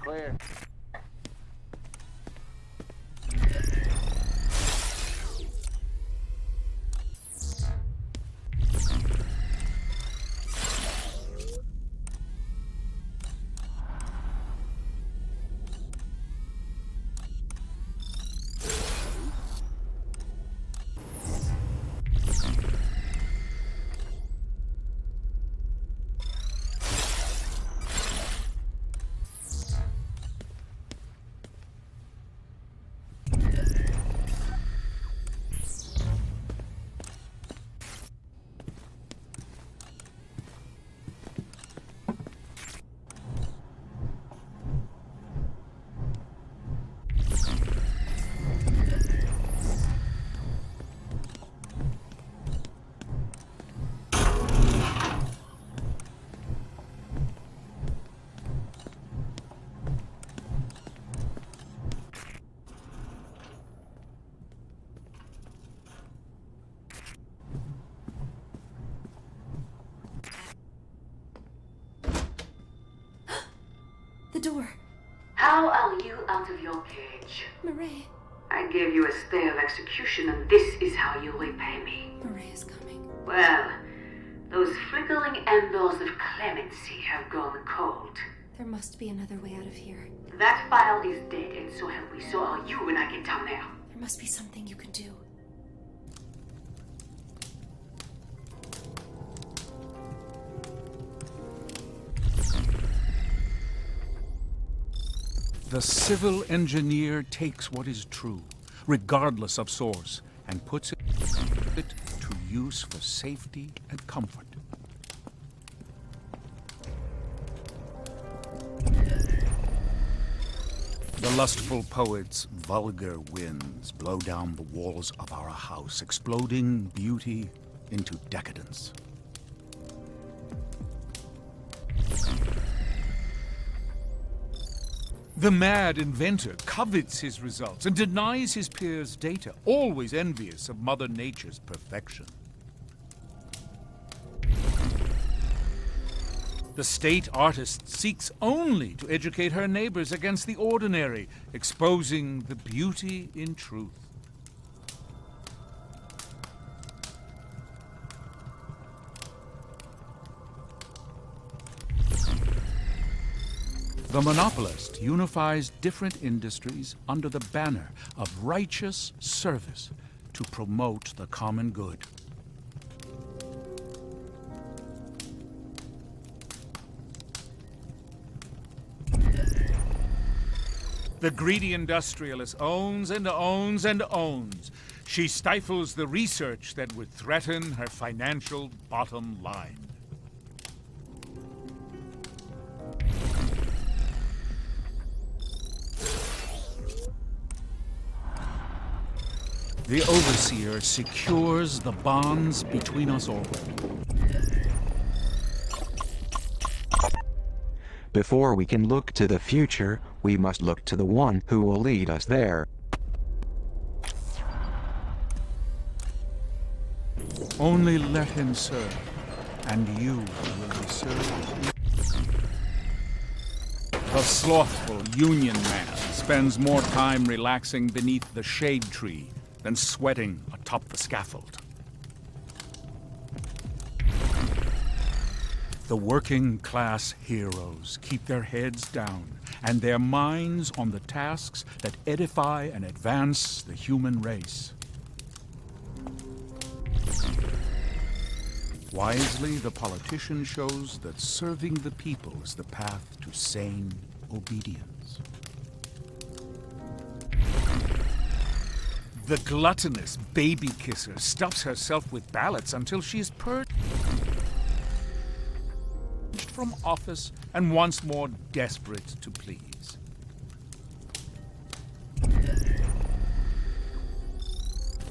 Speaker 8: Clear.
Speaker 1: door.
Speaker 15: How are you out of your cage?
Speaker 1: Murray.
Speaker 15: I gave you a stay of execution, and this is how you repay me.
Speaker 1: Murray is coming.
Speaker 15: Well, those flickering embers of clemency have gone cold.
Speaker 1: There must be another way out of here.
Speaker 15: That file is dead, and so have we. So are you when I get down there.
Speaker 1: There must be something you can do.
Speaker 10: The civil engineer takes what is true, regardless of source, and puts it to use for safety and comfort. The lustful poet's vulgar winds blow down the walls of our house, exploding beauty into decadence. The mad inventor covets his results and denies his peers data, always envious of Mother Nature's perfection. The state artist seeks only to educate her neighbors against the ordinary, exposing the beauty in truth. The monopolist unifies different industries under the banner of righteous service to promote the common good. The greedy industrialist owns and owns and owns. She stifles the research that would threaten her financial bottom line. The overseer secures the bonds between us all.
Speaker 5: Before we can look to the future, we must look to the one who will lead us there.
Speaker 10: Only let him serve, and you will be served. The slothful union man spends more time relaxing beneath the shade tree than sweating atop the scaffold. The working class heroes keep their heads down and their minds on the tasks that edify and advance the human race. Wisely, the politician shows that serving the people is the path to sane obedience. The gluttonous baby kisser stuffs herself with ballots until she is purged from office and once more desperate to please.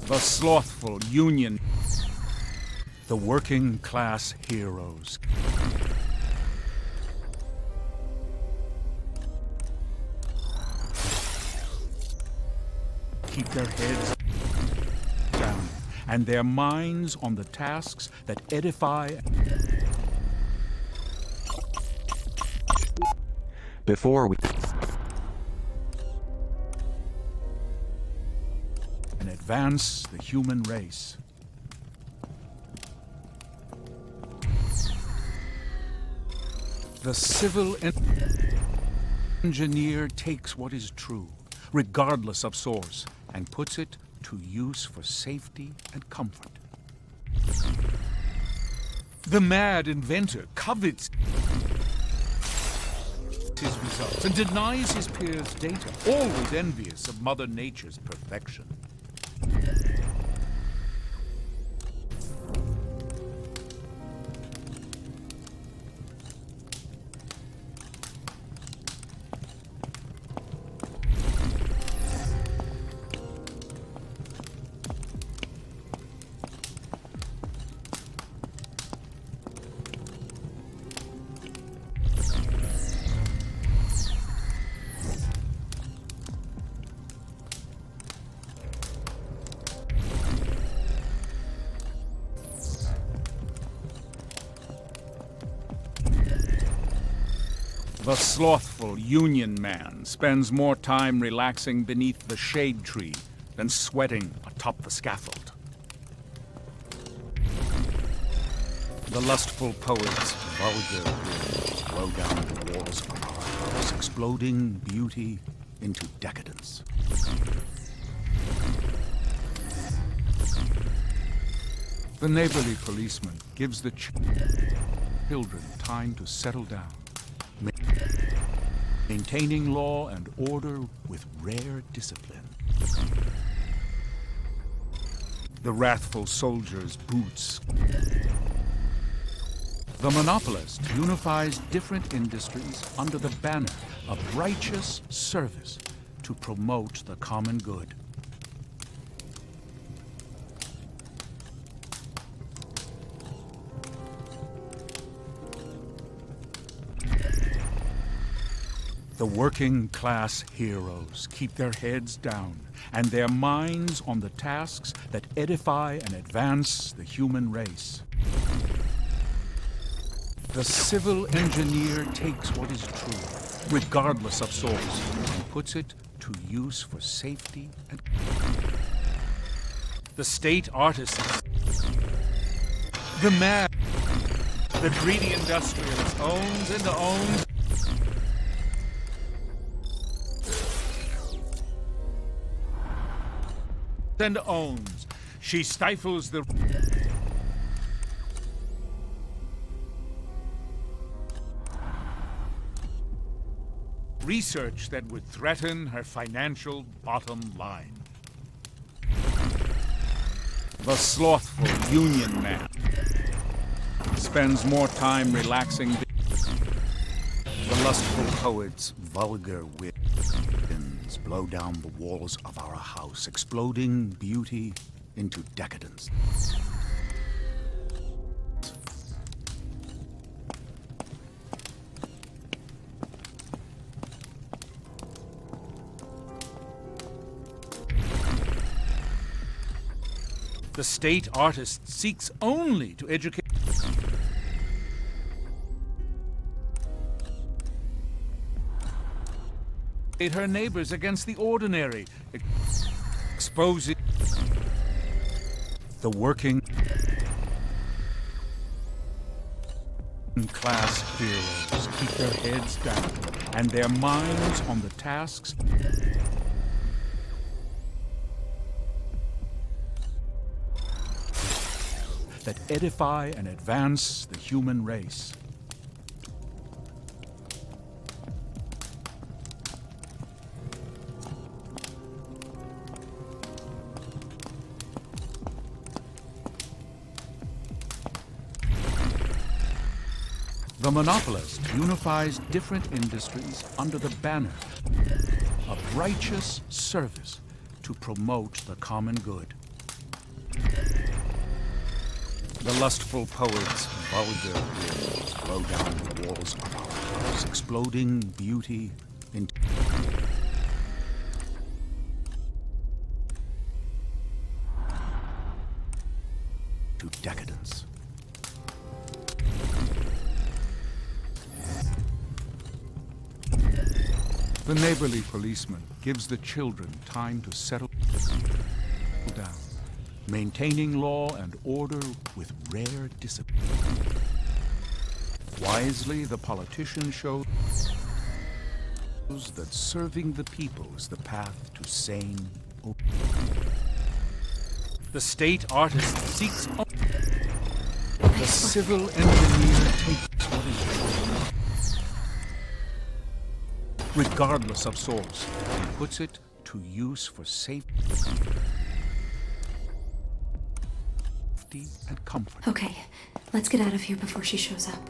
Speaker 10: The slothful union, the working class heroes. Keep their heads down and their minds on the tasks that edify.
Speaker 5: Before we
Speaker 10: and advance the human race. The civil engineer takes what is true, regardless of source, and puts it to use for safety and comfort. The mad inventor covets his results and denies his peers data, always envious of Mother Nature's perfection.
Speaker 16: The slothful Union man spends more time relaxing beneath the shade tree than sweating atop the scaffold. The lustful poet's vulgar words blow down the walls of our house, exploding beauty into decadence. The neighborly policeman gives the children time to settle down, maintaining law and order with rare discipline. The wrathful soldier's boots. The monopolist unifies different industries under the banner of righteous service to promote the common good. The working class heroes keep their heads down and their minds on the tasks that edify and advance the human race. The civil engineer takes what is true, regardless of source, and puts it to use for safety and... The state artist, the man, the greedy industrialist owns and owns and owns. She stifles the research that would threaten her financial bottom line. The slothful union man spends more time relaxing. The lustful poet's vulgar winds blow down the walls of our house, exploding beauty into decadence. The state artist seeks only to educate her neighbors against the ordinary, exposing the working class heroes keep their heads down and their minds on the tasks that edify and advance the human race. The monopolist unifies different industries under the banner of righteous service to promote the common good. The lustful poet's vulgar winds blow down the walls of our house, exploding beauty into decadence. The neighborly policeman gives the children time to settle down, maintaining law and order with rare discipline. Wisely, the politician shows that serving the people is the path to sane obedience. The state artist seeks the civil engineer takes what is true, regardless of source, and puts it to use for safety and comfort.
Speaker 1: Okay, let's get out of here before she shows up.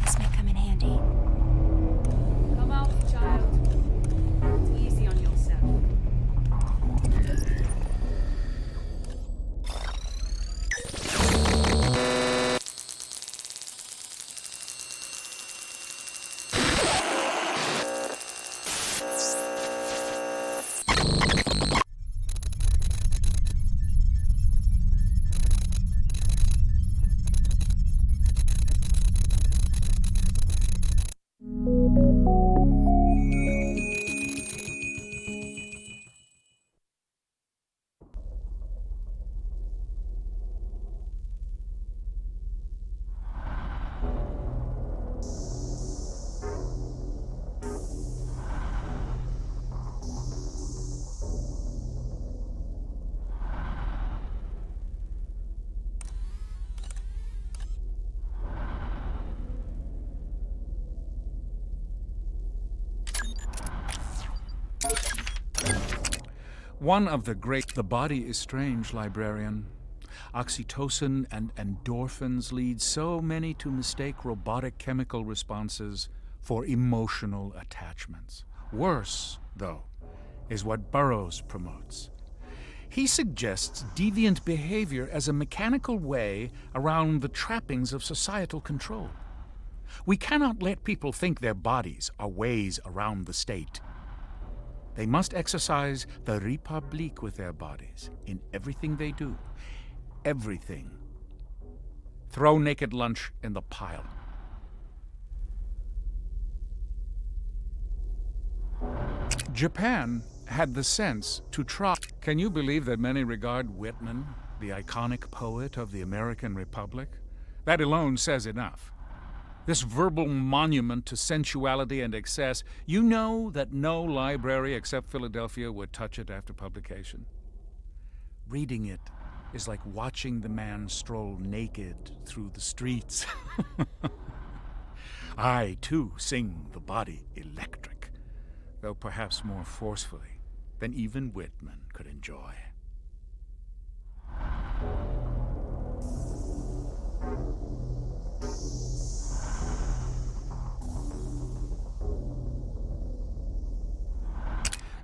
Speaker 1: This may come in handy.
Speaker 16: One of the great... The body is strange, librarian. Oxytocin and endorphins lead so many to mistake robotic chemical responses for emotional attachments. Worse, though, is what Burroughs promotes. He suggests deviant behavior as a mechanical way around the trappings of societal control. We cannot let people think their bodies are ways around the state. They must exercise the Republique with their bodies in everything they do. Everything. Throw naked lunch in the pile. Japan had the sense to try. Can you believe that many regard Whitman, the iconic poet of the American Republic? That alone says enough. This verbal monument to sensuality and excess, you know that no library except Philadelphia would touch it after publication. Reading it is like watching the man stroll naked through the streets. I, too, sing the body electric, though perhaps more forcefully than even Whitman could enjoy.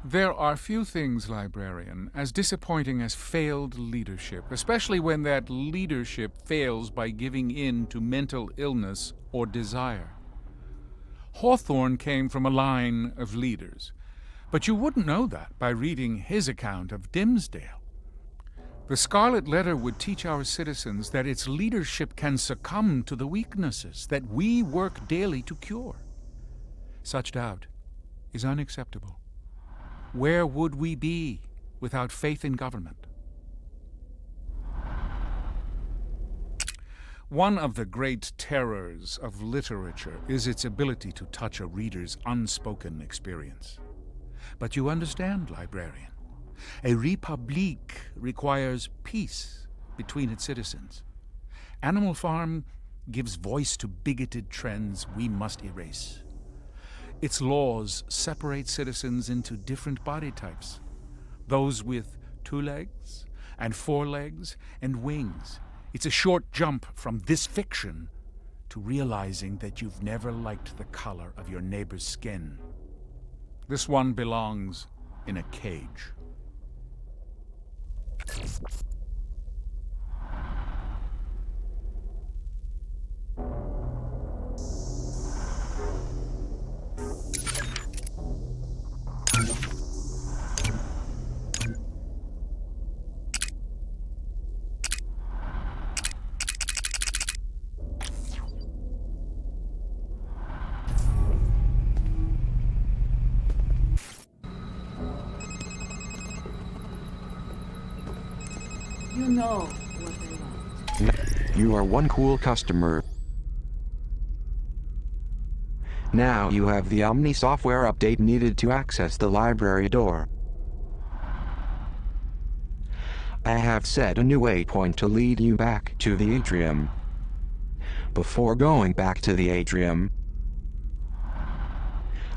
Speaker 16: There are few things, librarian, as disappointing as failed leadership, especially when that leadership fails by giving in to mental illness or desire. Hawthorne came from a line of leaders, but you wouldn't know that by reading his account of Dimsdale. The Scarlet Letter would teach our citizens that its leadership can succumb to the weaknesses that we work daily to cure. Such doubt is unacceptable. Where would we be without faith in government? One of the great terrors of literature is its ability to touch a reader's unspoken experience. But you understand, librarian, a republique requires peace between its citizens. Animal Farm gives voice to bigoted trends we must erase. Its laws separate citizens into different body types, those with 2 legs and 4 legs and wings. It's a short jump from this fiction to realizing that you've never liked the color of your neighbor's skin. This one belongs in a cage.
Speaker 2: You know what they want.
Speaker 5: You are one cool customer. Now you have the Omni software update needed to access the library door. I have set a new waypoint to lead you back to the atrium. Before going back to the atrium,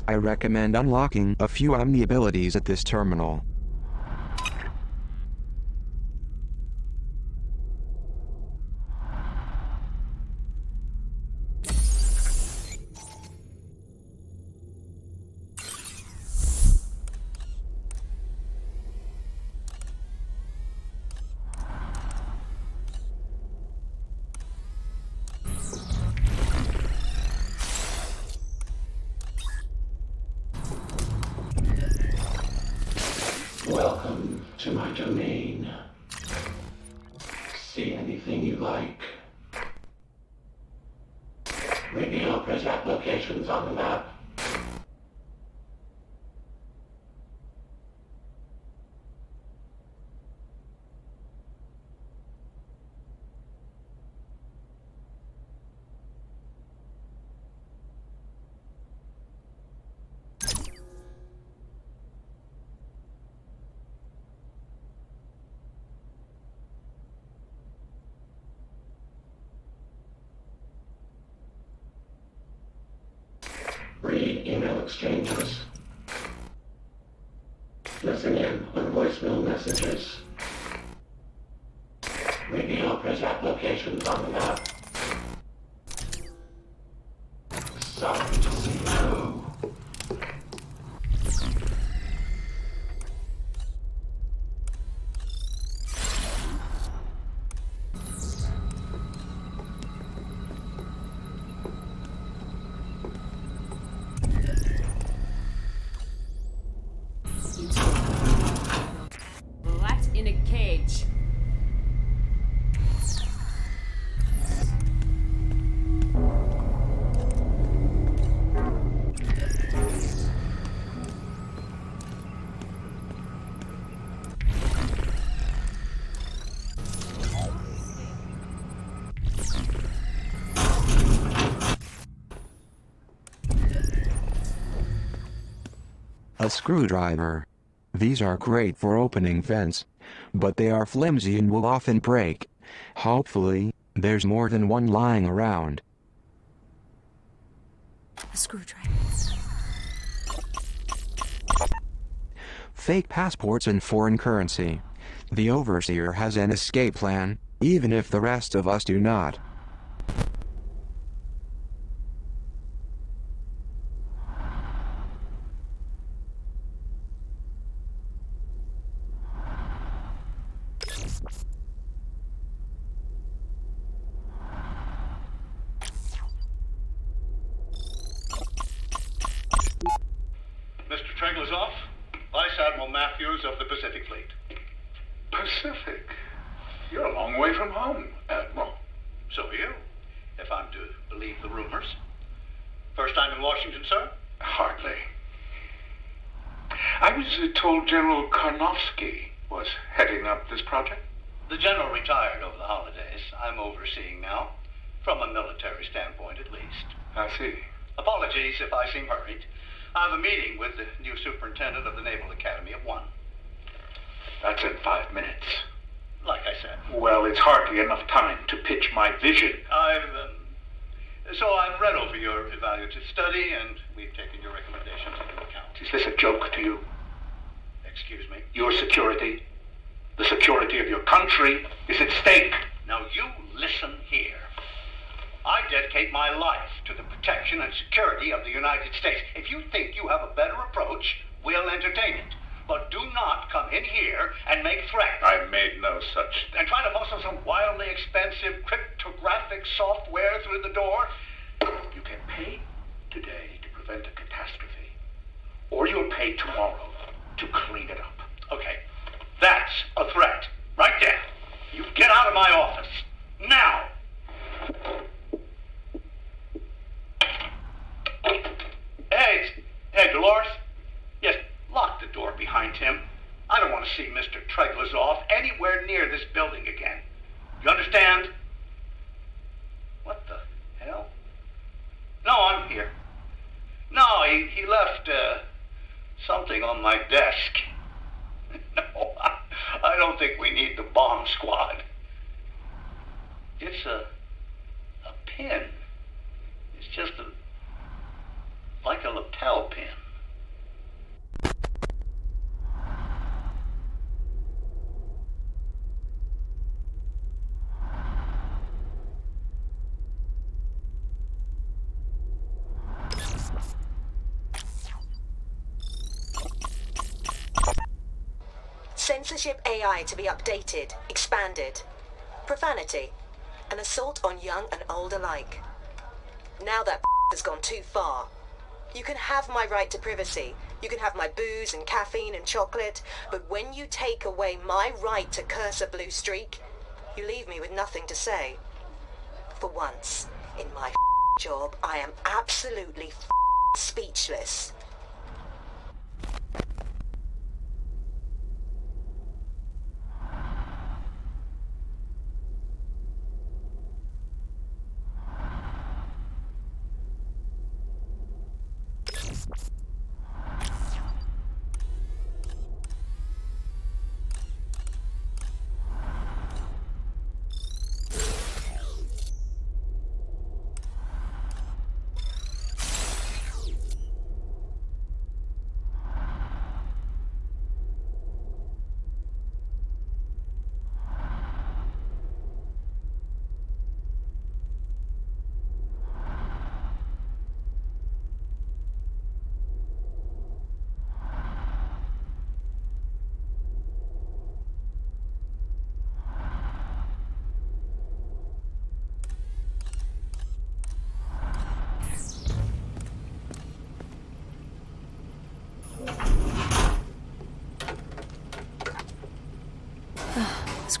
Speaker 5: I recommend unlocking a few Omni abilities at this terminal.
Speaker 9: Welcome to my domain. See anything you like. Maybe I'll print out locations on the map. Read email exchanges. Pressing in on voicemail messages. Radio present locations on the map. Sorry to see you.
Speaker 2: Rat in a cage.
Speaker 5: A screwdriver. These are great for opening vents, but they are flimsy and will often break. Hopefully, there's more than one lying around.
Speaker 1: A screwdriver.
Speaker 5: Fake passports and foreign currency. The Overseer has an escape plan, even if the rest of us do not.
Speaker 17: Mr. Trenglezoff, Vice Admiral Matthews of the Pacific Fleet.
Speaker 4: Pacific? You're a long way from home, Admiral.
Speaker 17: So are you, if I'm to believe the rumors. First time in Washington, sir?
Speaker 4: Hardly. I was told General Karnofsky was heading up this project.
Speaker 17: The general retired over the holidays. I'm overseeing now, from a military standpoint at least.
Speaker 4: I see.
Speaker 17: Apologies if I seem hurried. I have a meeting with the new superintendent of the Naval Academy at 1.
Speaker 4: That's in 5 minutes.
Speaker 17: Like I said.
Speaker 4: Well, it's hardly enough time to pitch my vision.
Speaker 17: So I've read over your evaluative study, and we've taken your recommendations into account.
Speaker 4: Is this a joke to you?
Speaker 17: Excuse me?
Speaker 4: Your security, the security of your country, is at stake.
Speaker 17: Now you listen here. I dedicate my life to the protection and security of the United States. If you think you have a better approach, we'll entertain it. But do not come in here and make threats.
Speaker 4: I made no such thing.
Speaker 17: And try to muscle some wildly expensive cryptographic software through the door.
Speaker 4: You can pay today to prevent a catastrophe. Or you'll pay tomorrow to clean it up.
Speaker 17: Okay, that's a threat. Right there. You get out of my office. Now! Hey, Dolores? Yes, lock the door behind him. I don't want to see Mr. Trenglezoff anywhere near this building again. You understand? What the hell? No, I'm here. No, he left, something on my desk. No, I don't think we need the bomb squad. It's a pin. It's just like a lapel pin.
Speaker 6: Censorship AI to be updated, expanded. Profanity. An assault on young and old alike. Now that has gone too far. You can have my right to privacy. You can have my booze and caffeine and chocolate. But when you take away my right to curse a blue streak, you leave me with nothing to say. For once, in my job, I am absolutely speechless.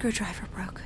Speaker 1: screwdriver broke.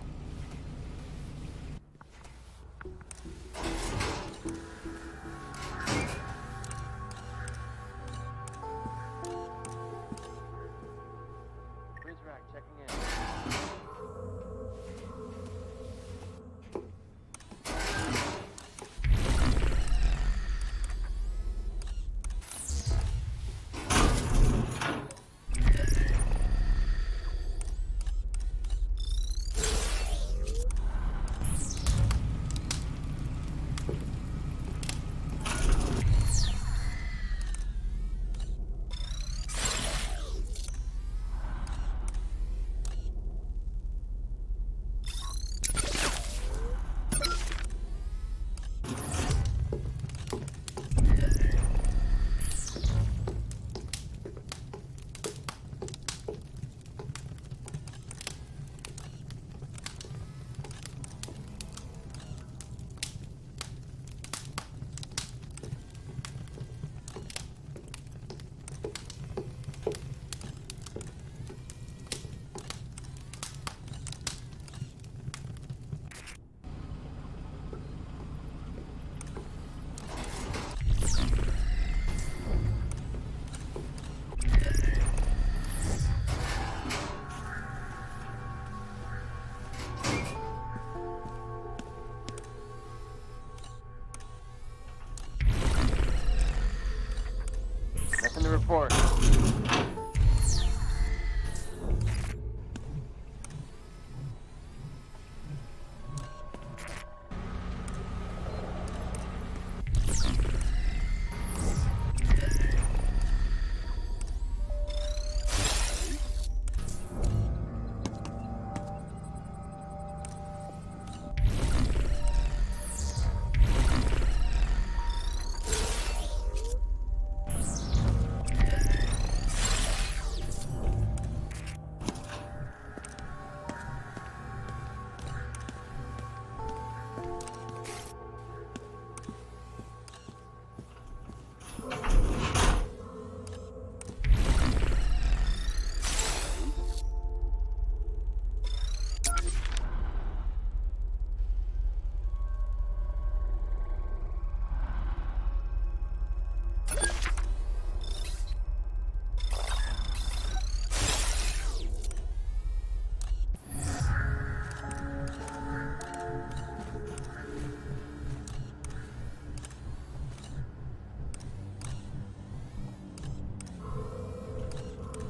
Speaker 11: Nothing to report.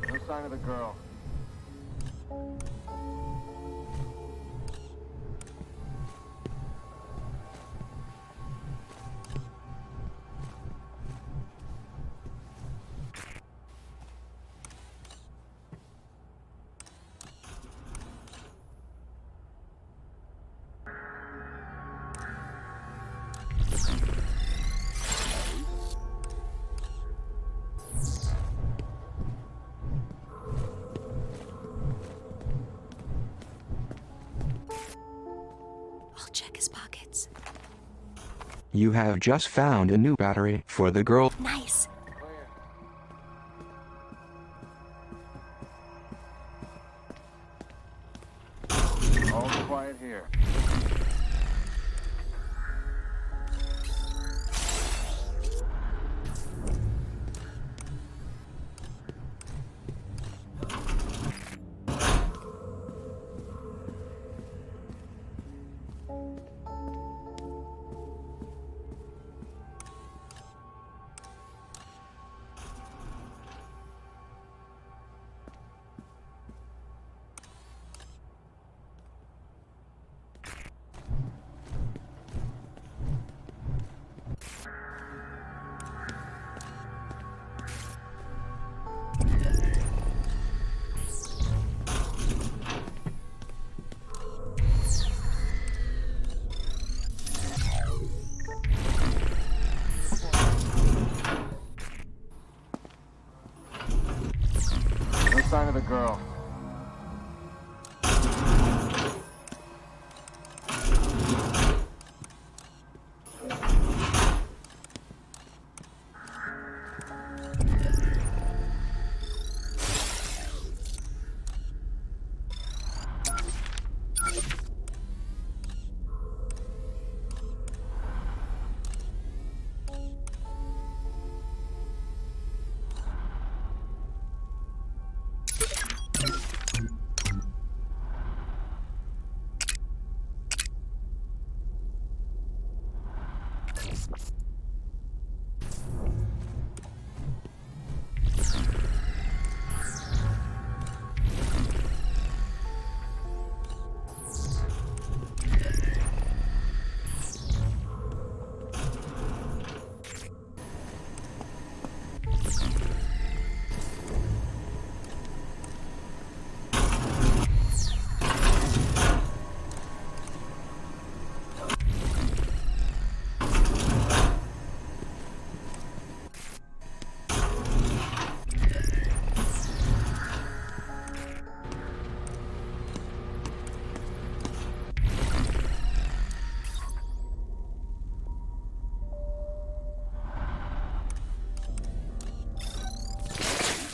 Speaker 11: No sign of the girl.
Speaker 1: I'll check his pockets.
Speaker 5: You have just found a new battery for the girl.
Speaker 1: Nice.
Speaker 11: All quiet here. No sign of the girl.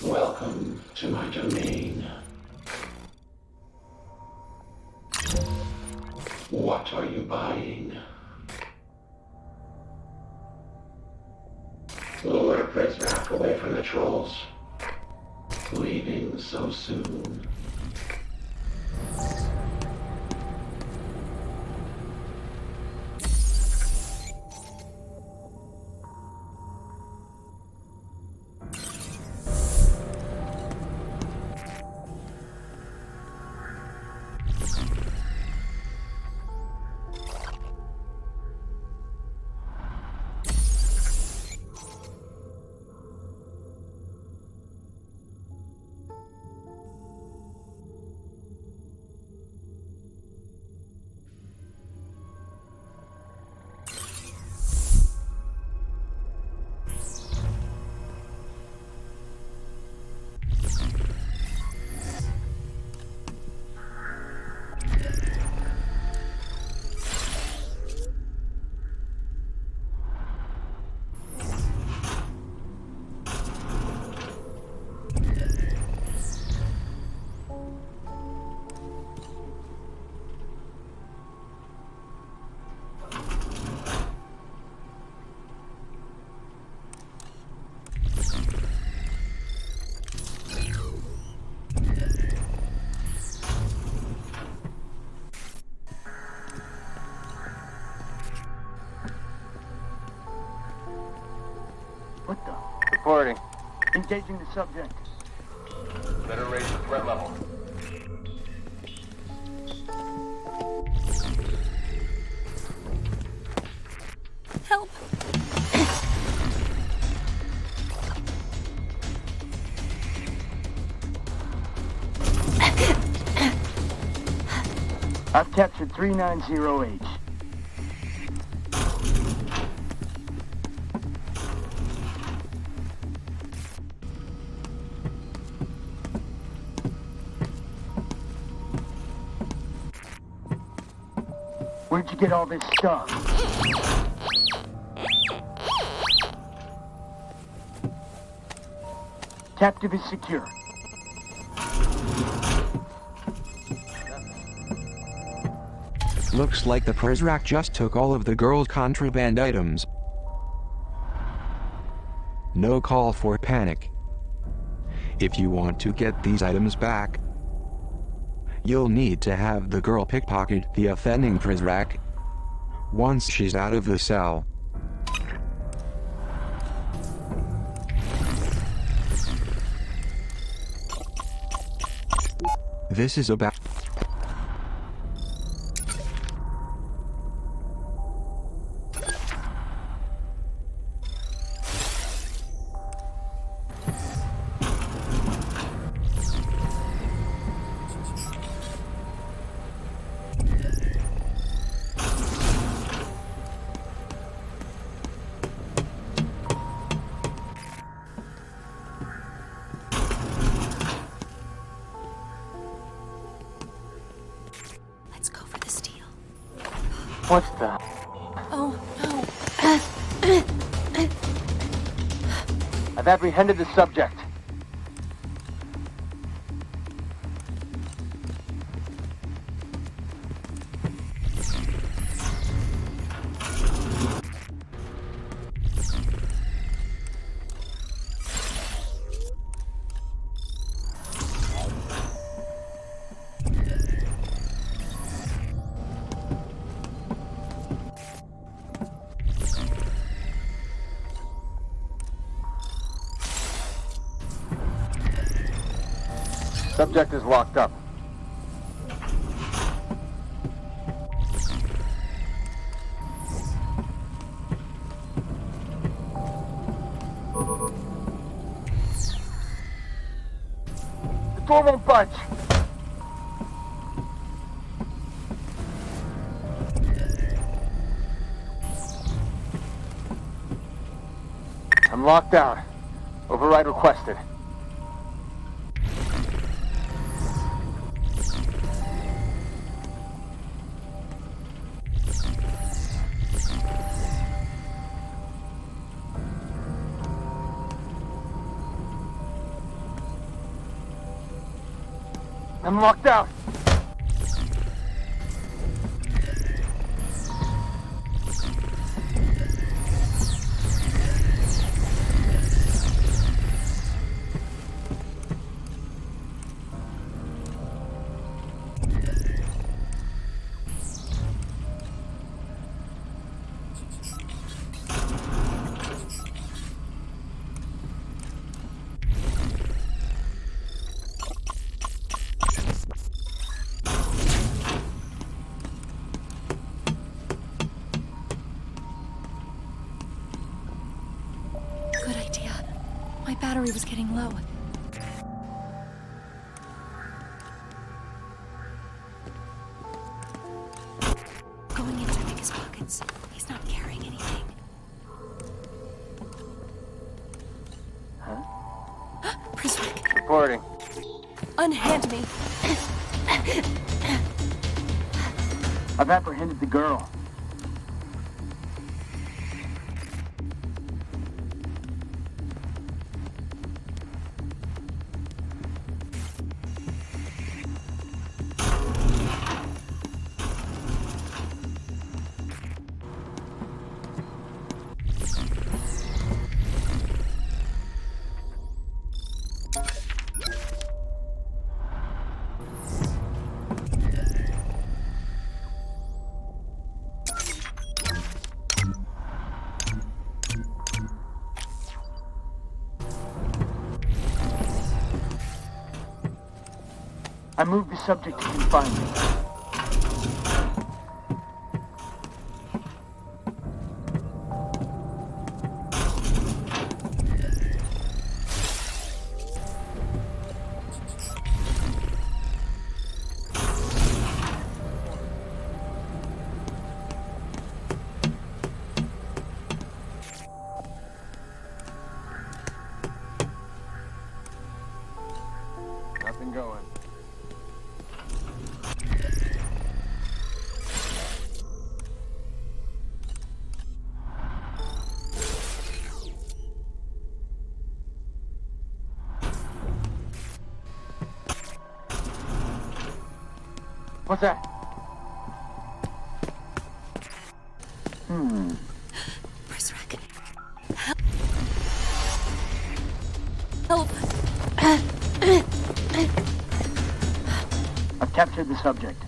Speaker 9: Welcome to my domain. What are you buying? Lure Prizrak away from the trolls. Leaving so soon.
Speaker 14: What the?
Speaker 8: Reporting.
Speaker 14: Engaging the subject.
Speaker 8: Better raise the threat level.
Speaker 1: Help!
Speaker 14: I've captured 390H. Where'd you get all this stuff? Captive is secure.
Speaker 5: Looks like the Prizrak just took all of the girl's contraband items. No call for panic. If you want to get these items back, you'll need to have the girl pickpocket the offending Prizrak once she's out of the cell. This is about...
Speaker 14: What's the...
Speaker 1: Oh, no.
Speaker 8: I've apprehended the subject.
Speaker 11: Subject is locked up. The door won't budge. I'm locked out. Override requested. I'm locked out.
Speaker 1: Good idea. My battery was getting low. Going in to pick his pockets. He's not carrying anything.
Speaker 11: Huh?
Speaker 1: Priswick,
Speaker 11: Reporting.
Speaker 1: unhand me.
Speaker 14: I've apprehended the girl. I moved the subject to confinement.
Speaker 11: Nothing going. What's that?
Speaker 1: Priswick. Help!
Speaker 14: I've captured the subject.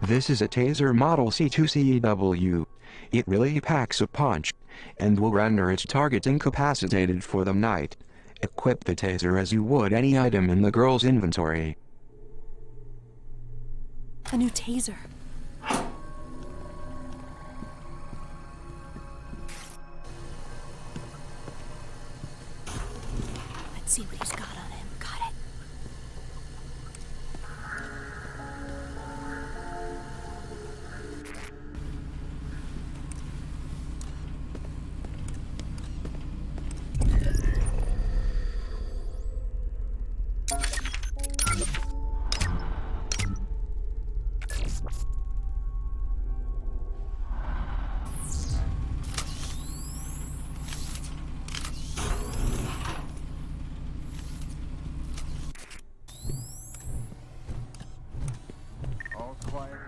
Speaker 5: This is a taser model C2CW. It really packs a punch, and will render its target incapacitated for the night. Equip the taser as you would any item in the girl's inventory.
Speaker 1: A new taser. Let's see what he's got on him. Got it.
Speaker 8: All's quiet here.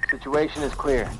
Speaker 11: Situation is clear.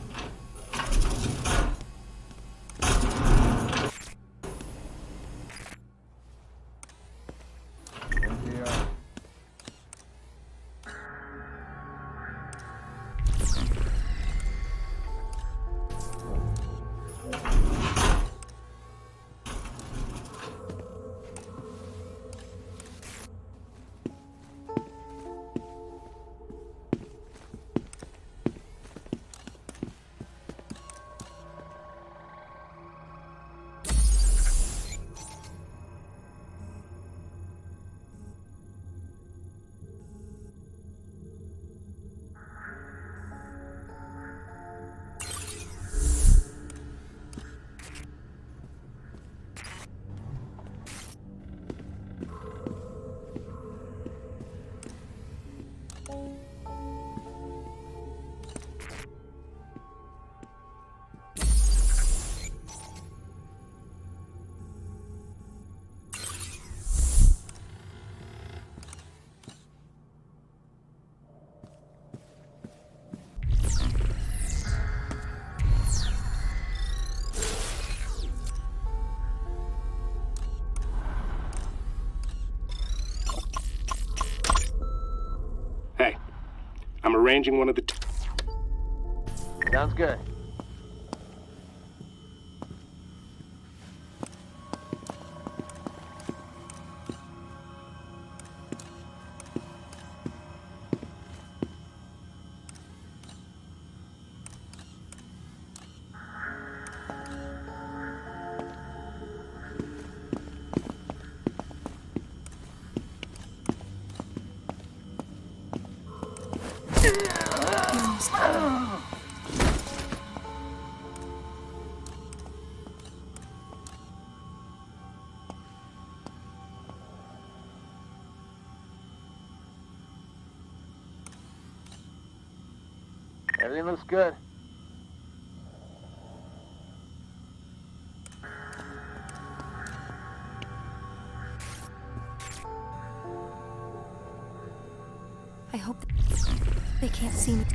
Speaker 3: I'm arranging one of the...
Speaker 11: Sounds good. Everything looks good.
Speaker 1: I hope they can't see me.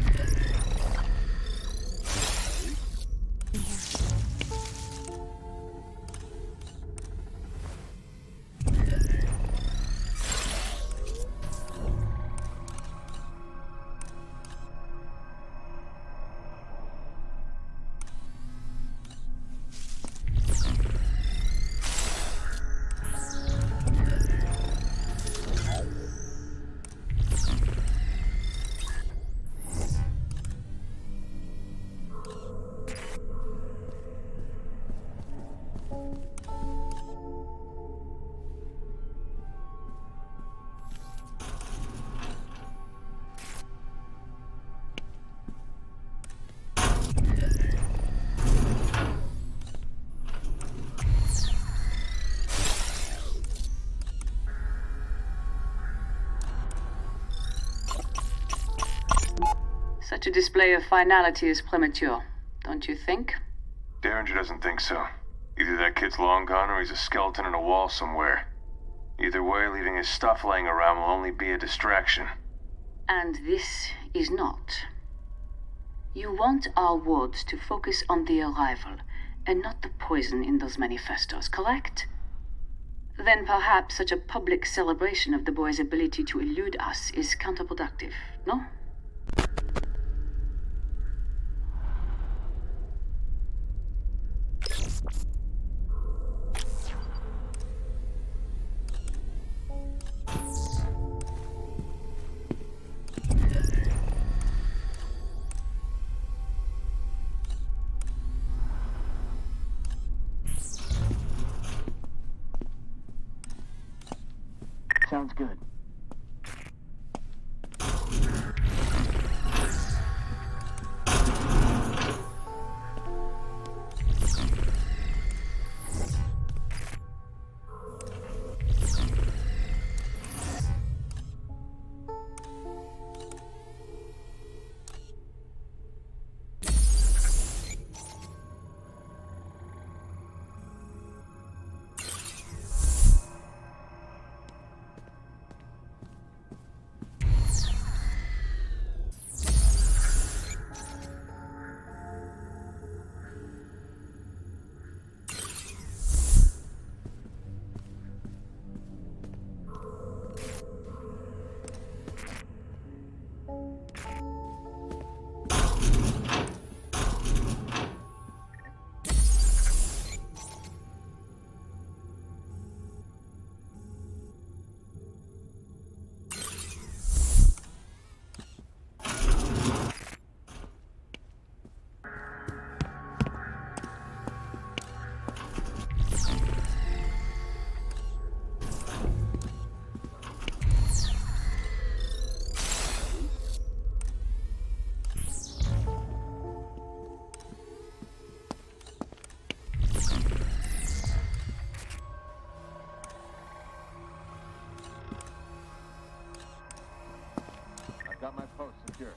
Speaker 15: Such a display of finality is premature, don't you think?
Speaker 13: Derringer doesn't think so. Either that kid's long gone or he's a skeleton in a wall somewhere. Either way, leaving his stuff laying around will only be a distraction.
Speaker 15: And this is not. You want our wards to focus on the arrival, and not the poison in those manifestos, correct? Then perhaps such a public celebration of the boy's ability to elude us is counterproductive, no?
Speaker 14: Sounds good.
Speaker 8: Got my post secure.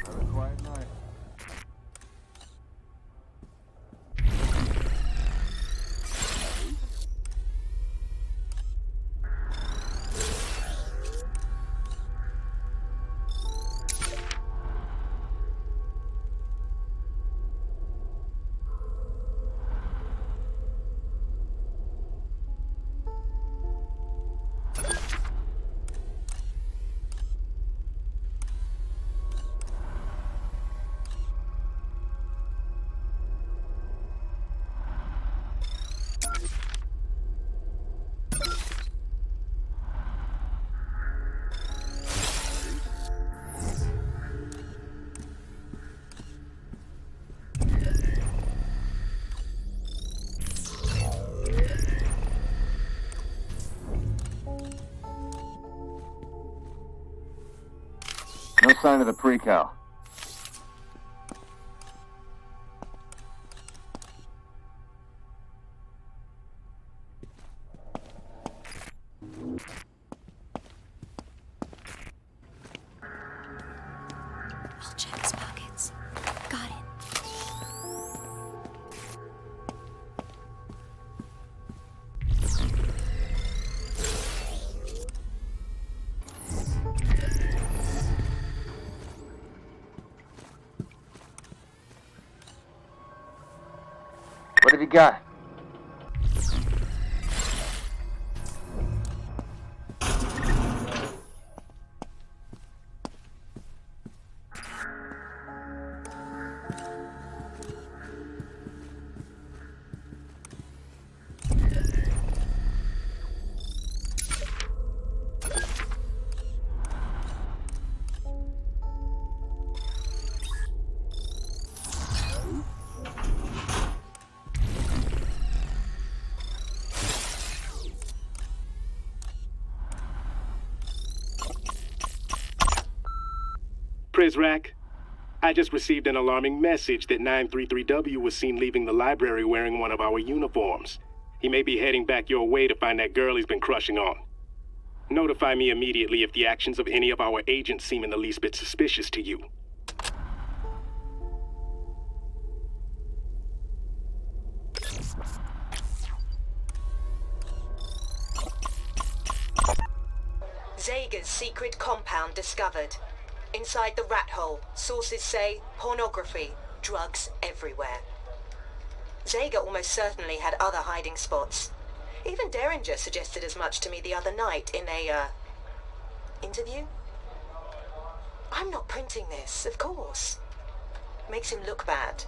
Speaker 8: Another quiet night. No sign of the pre-cal.
Speaker 1: I'll check his pockets. Got it.
Speaker 11: What have you got?
Speaker 3: Prizrak, I just received an alarming message that 933W was seen leaving the library wearing one of our uniforms. He may be heading back your way to find that girl he's been crushing on. Notify me immediately if the actions of any of our agents seem in the least bit suspicious to you.
Speaker 6: Zager's secret compound discovered. Inside the rat hole, sources say pornography, drugs everywhere. Zager almost certainly had other hiding spots. Even Derringer suggested as much to me the other night in a, interview. I'm not printing this, of course. Makes him look bad.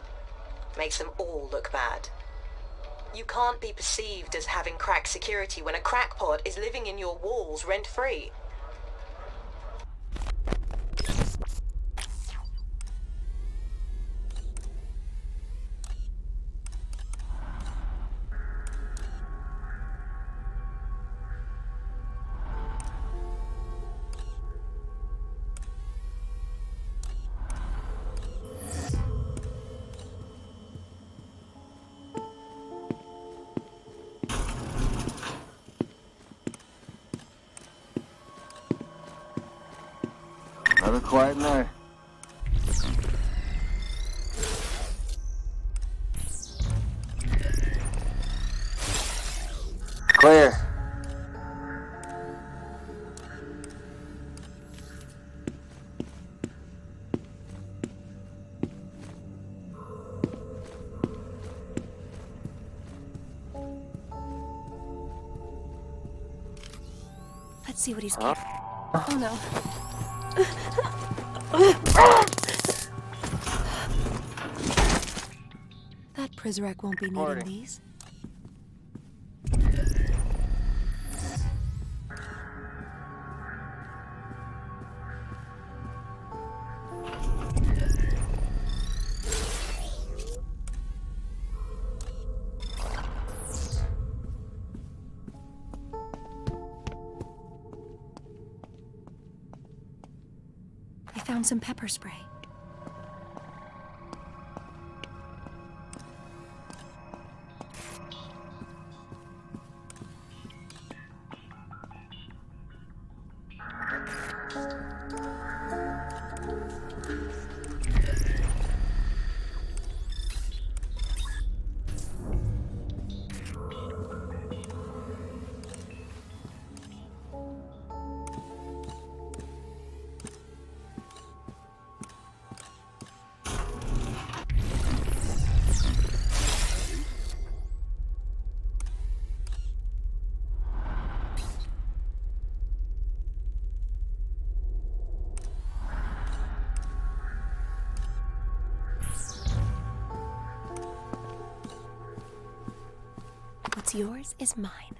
Speaker 6: Makes them all look bad. You can't be perceived as having crack security when a crackpot is living in your walls rent-free.
Speaker 8: Another quiet night. Clear.
Speaker 1: Let's see what he's got. Oh no. That Prizrak won't be needing these. I found some pepper spray. What's yours is mine.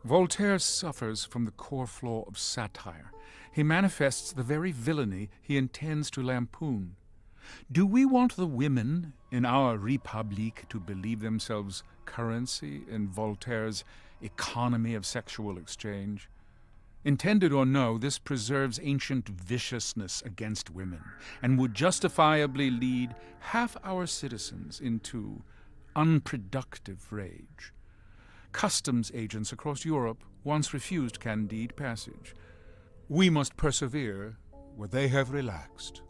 Speaker 16: Voltaire suffers from the core flaw of satire. He manifests the very villainy he intends to lampoon. Do we want the women in our Republique to believe themselves currency in Voltaire's economy of sexual exchange? Intended or no, this preserves ancient viciousness against women and would justifiably lead half our citizens into unproductive rage. Customs agents across Europe once refused Candide passage. We must persevere where they have relaxed.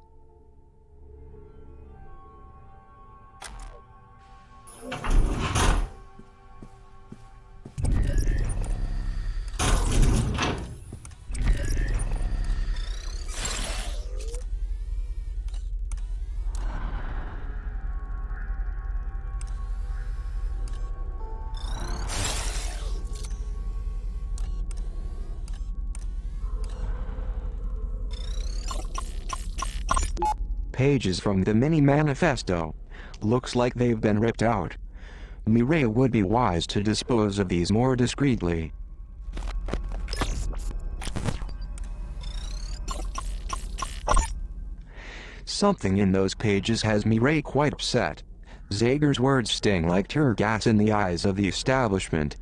Speaker 5: Pages from the mini-manifesto. Looks like they've been ripped out. Mireille would be wise to dispose of these more discreetly. Something in those pages has Mireille quite upset. Zager's words sting like tear gas in the eyes of the establishment.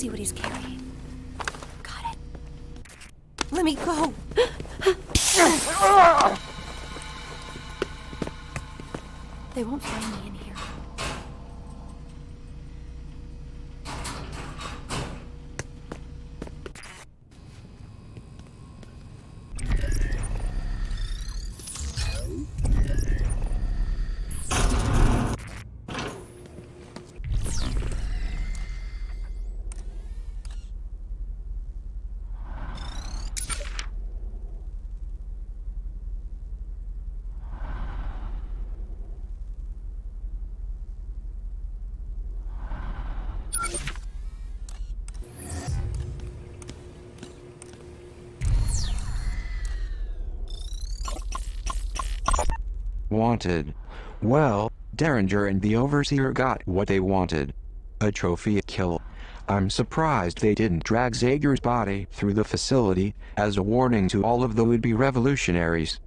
Speaker 1: see what he's carrying. Got it. Let me go. They won't find me in here.
Speaker 5: Wanted. Well, Derringer and the Overseer got what they wanted. A trophy kill. I'm surprised they didn't drag Zager's body through the facility as a warning to all of the would-be revolutionaries.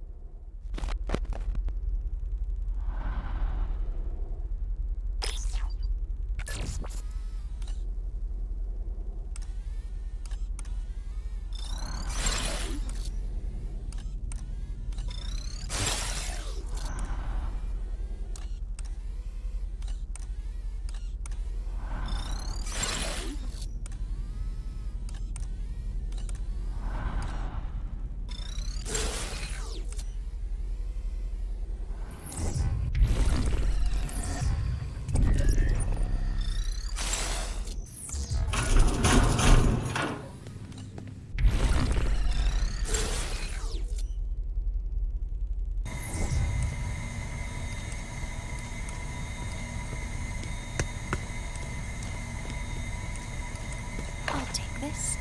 Speaker 1: This?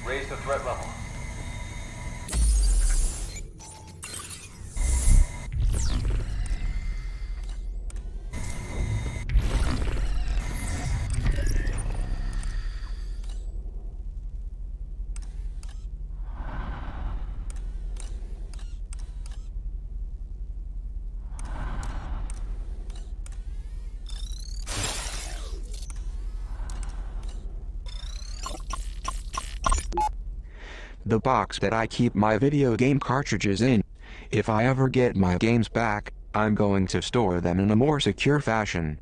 Speaker 11: Raise the threat level.
Speaker 5: The box that I keep my video game cartridges in. If I ever get my games back, I'm going to store them in a more secure fashion.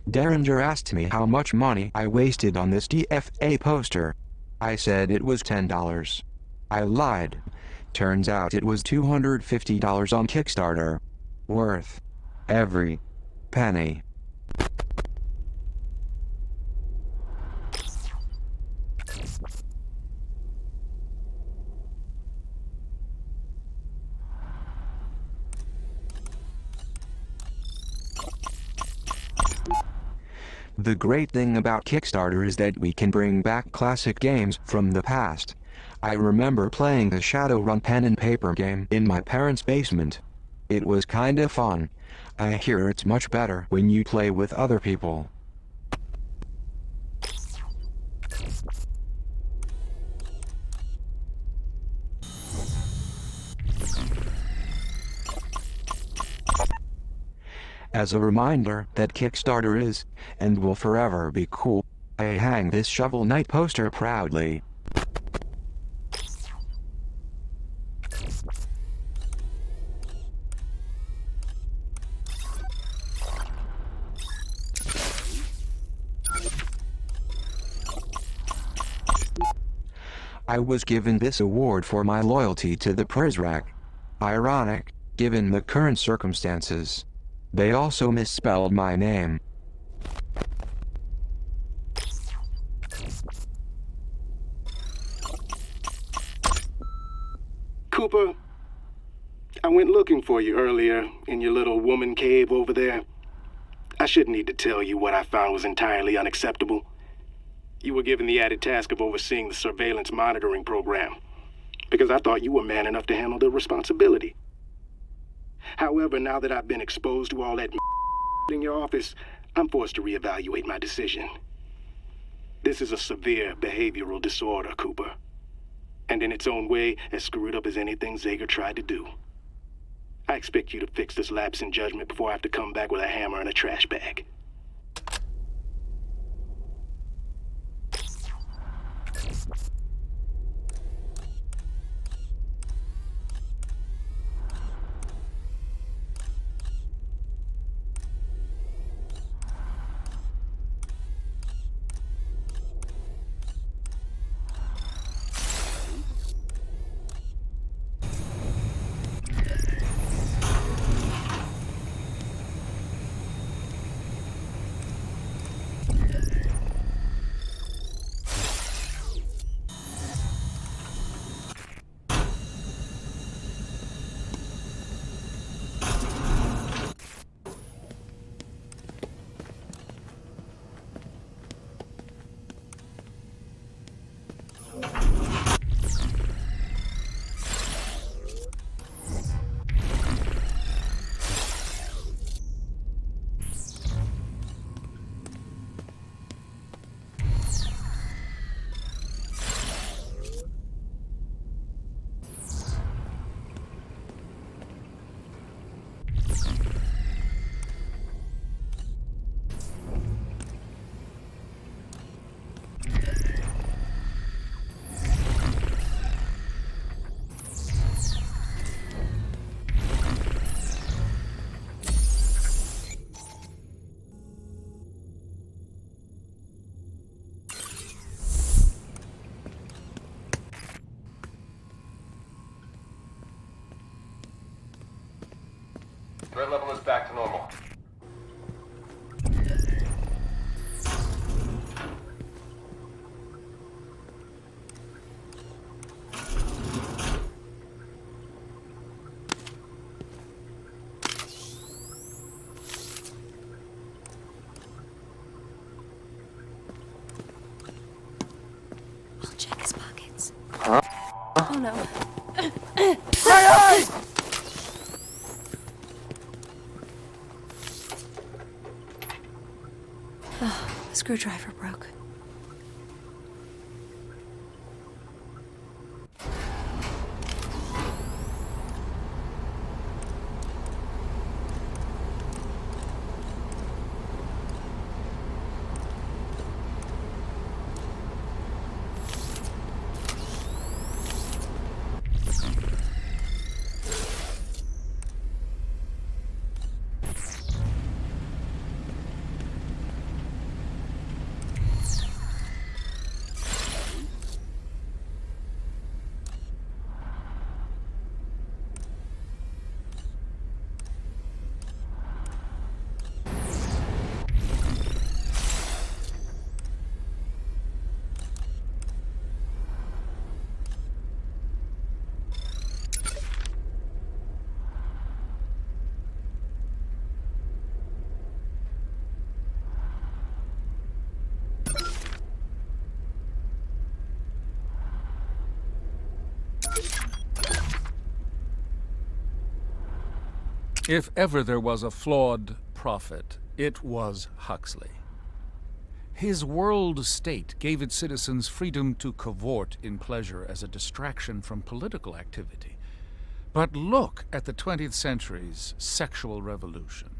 Speaker 5: Derringer asked me how much money I wasted on this DFA poster. I said it was $10. I lied. Turns out it was $250 on Kickstarter. Worth every penny. The great thing about Kickstarter is that we can bring back classic games from the past. I remember playing the Shadowrun pen and paper game in my parents' basement. It was kinda fun. I hear it's much better when you play with other people. As a reminder that Kickstarter is, and will forever be cool, I hang this Shovel Knight poster proudly. I was given this award for my loyalty to the Prizrak. Ironic, given the current circumstances. They also misspelled my name.
Speaker 3: Cooper, I went looking for you earlier in your little woman cave over there. I shouldn't need to tell you what I found was entirely unacceptable. You were given the added task of overseeing the surveillance monitoring program, because I thought you were man enough to handle the responsibility. However, now that I've been exposed to all that in your office, I'm forced to reevaluate my decision. This is a severe behavioral disorder, Cooper. And in its own way, as screwed up as anything Zager tried to do. I expect you to fix this lapse in judgment before I have to come back with a hammer and a trash bag.
Speaker 8: Threat level is back to normal.
Speaker 1: I'll check his pockets.
Speaker 8: Huh?
Speaker 1: Oh no.
Speaker 8: Hey!
Speaker 1: Oh, the screwdriver broke.
Speaker 16: If ever there was a flawed prophet, it was Huxley. His world state gave its citizens freedom to cavort in pleasure as a distraction from political activity. But look at the 20th century's sexual revolution.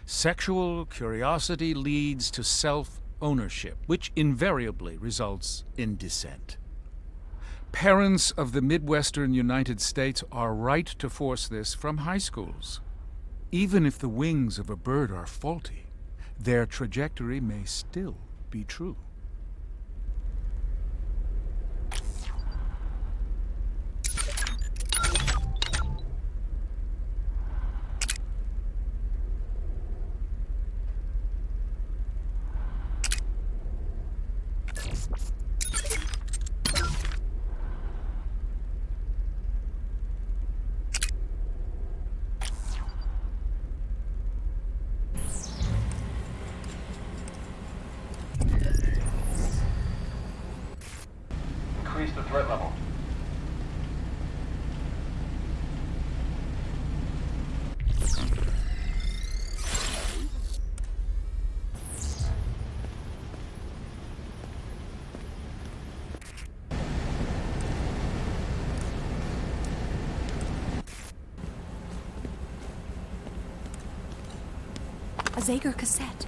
Speaker 16: Sexual curiosity leads to self-ownership, which invariably results in dissent. Parents of the Midwestern United States are right to force this from high schools. Even if the wings of a bird are faulty, their trajectory may still be true.
Speaker 8: Increase the threat level.
Speaker 1: Zager cassette.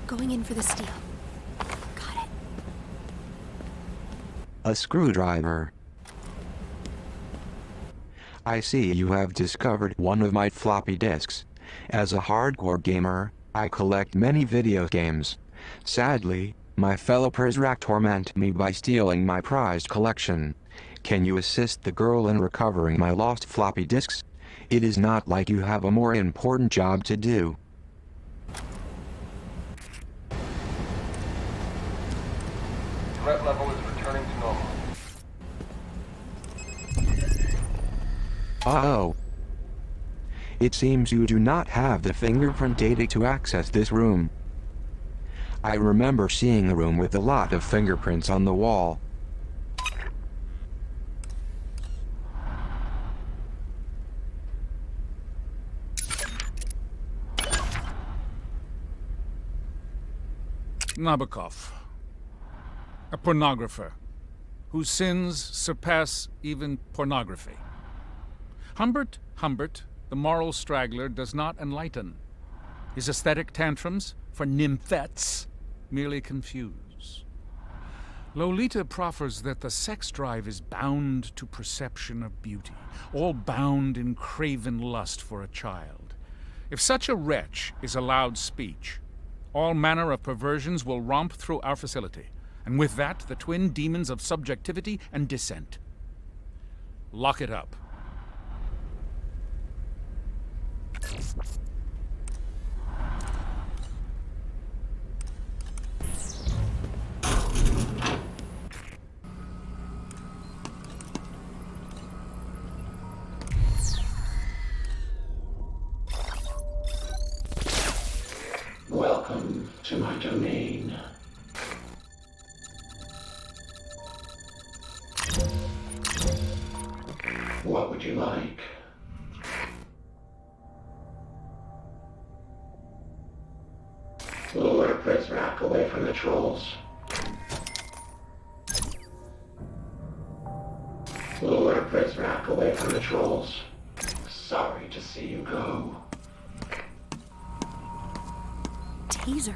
Speaker 1: Going in for the steel. Got it.
Speaker 5: A screwdriver. I see you have discovered one of my floppy disks. As a hardcore gamer, I collect many video games. Sadly, my fellow Prizrak torment me by stealing my prized collection. Can you assist the girl in recovering my lost floppy disks? It is not like you have a more important job to do.
Speaker 8: Threat level is returning to normal.
Speaker 5: Uh-oh. It seems you do not have the fingerprint data to access this room. I remember seeing a room with a lot of fingerprints on the wall.
Speaker 16: Nabokov, a pornographer, whose sins surpass even pornography. Humbert, the moral straggler, does not enlighten. His aesthetic tantrums for nymphets merely confuse. Lolita proffers that the sex drive is bound to perception of beauty, all bound in craven lust for a child. If such a wretch is allowed speech, all manner of perversions will romp through our facility, and with that, the twin demons of subjectivity and dissent. Lock it up.
Speaker 9: Welcome to my domain. What would you like? Lure Prizrak away from the trolls. Lure Prizrak away from the trolls. Sorry to see you go.
Speaker 1: Taser.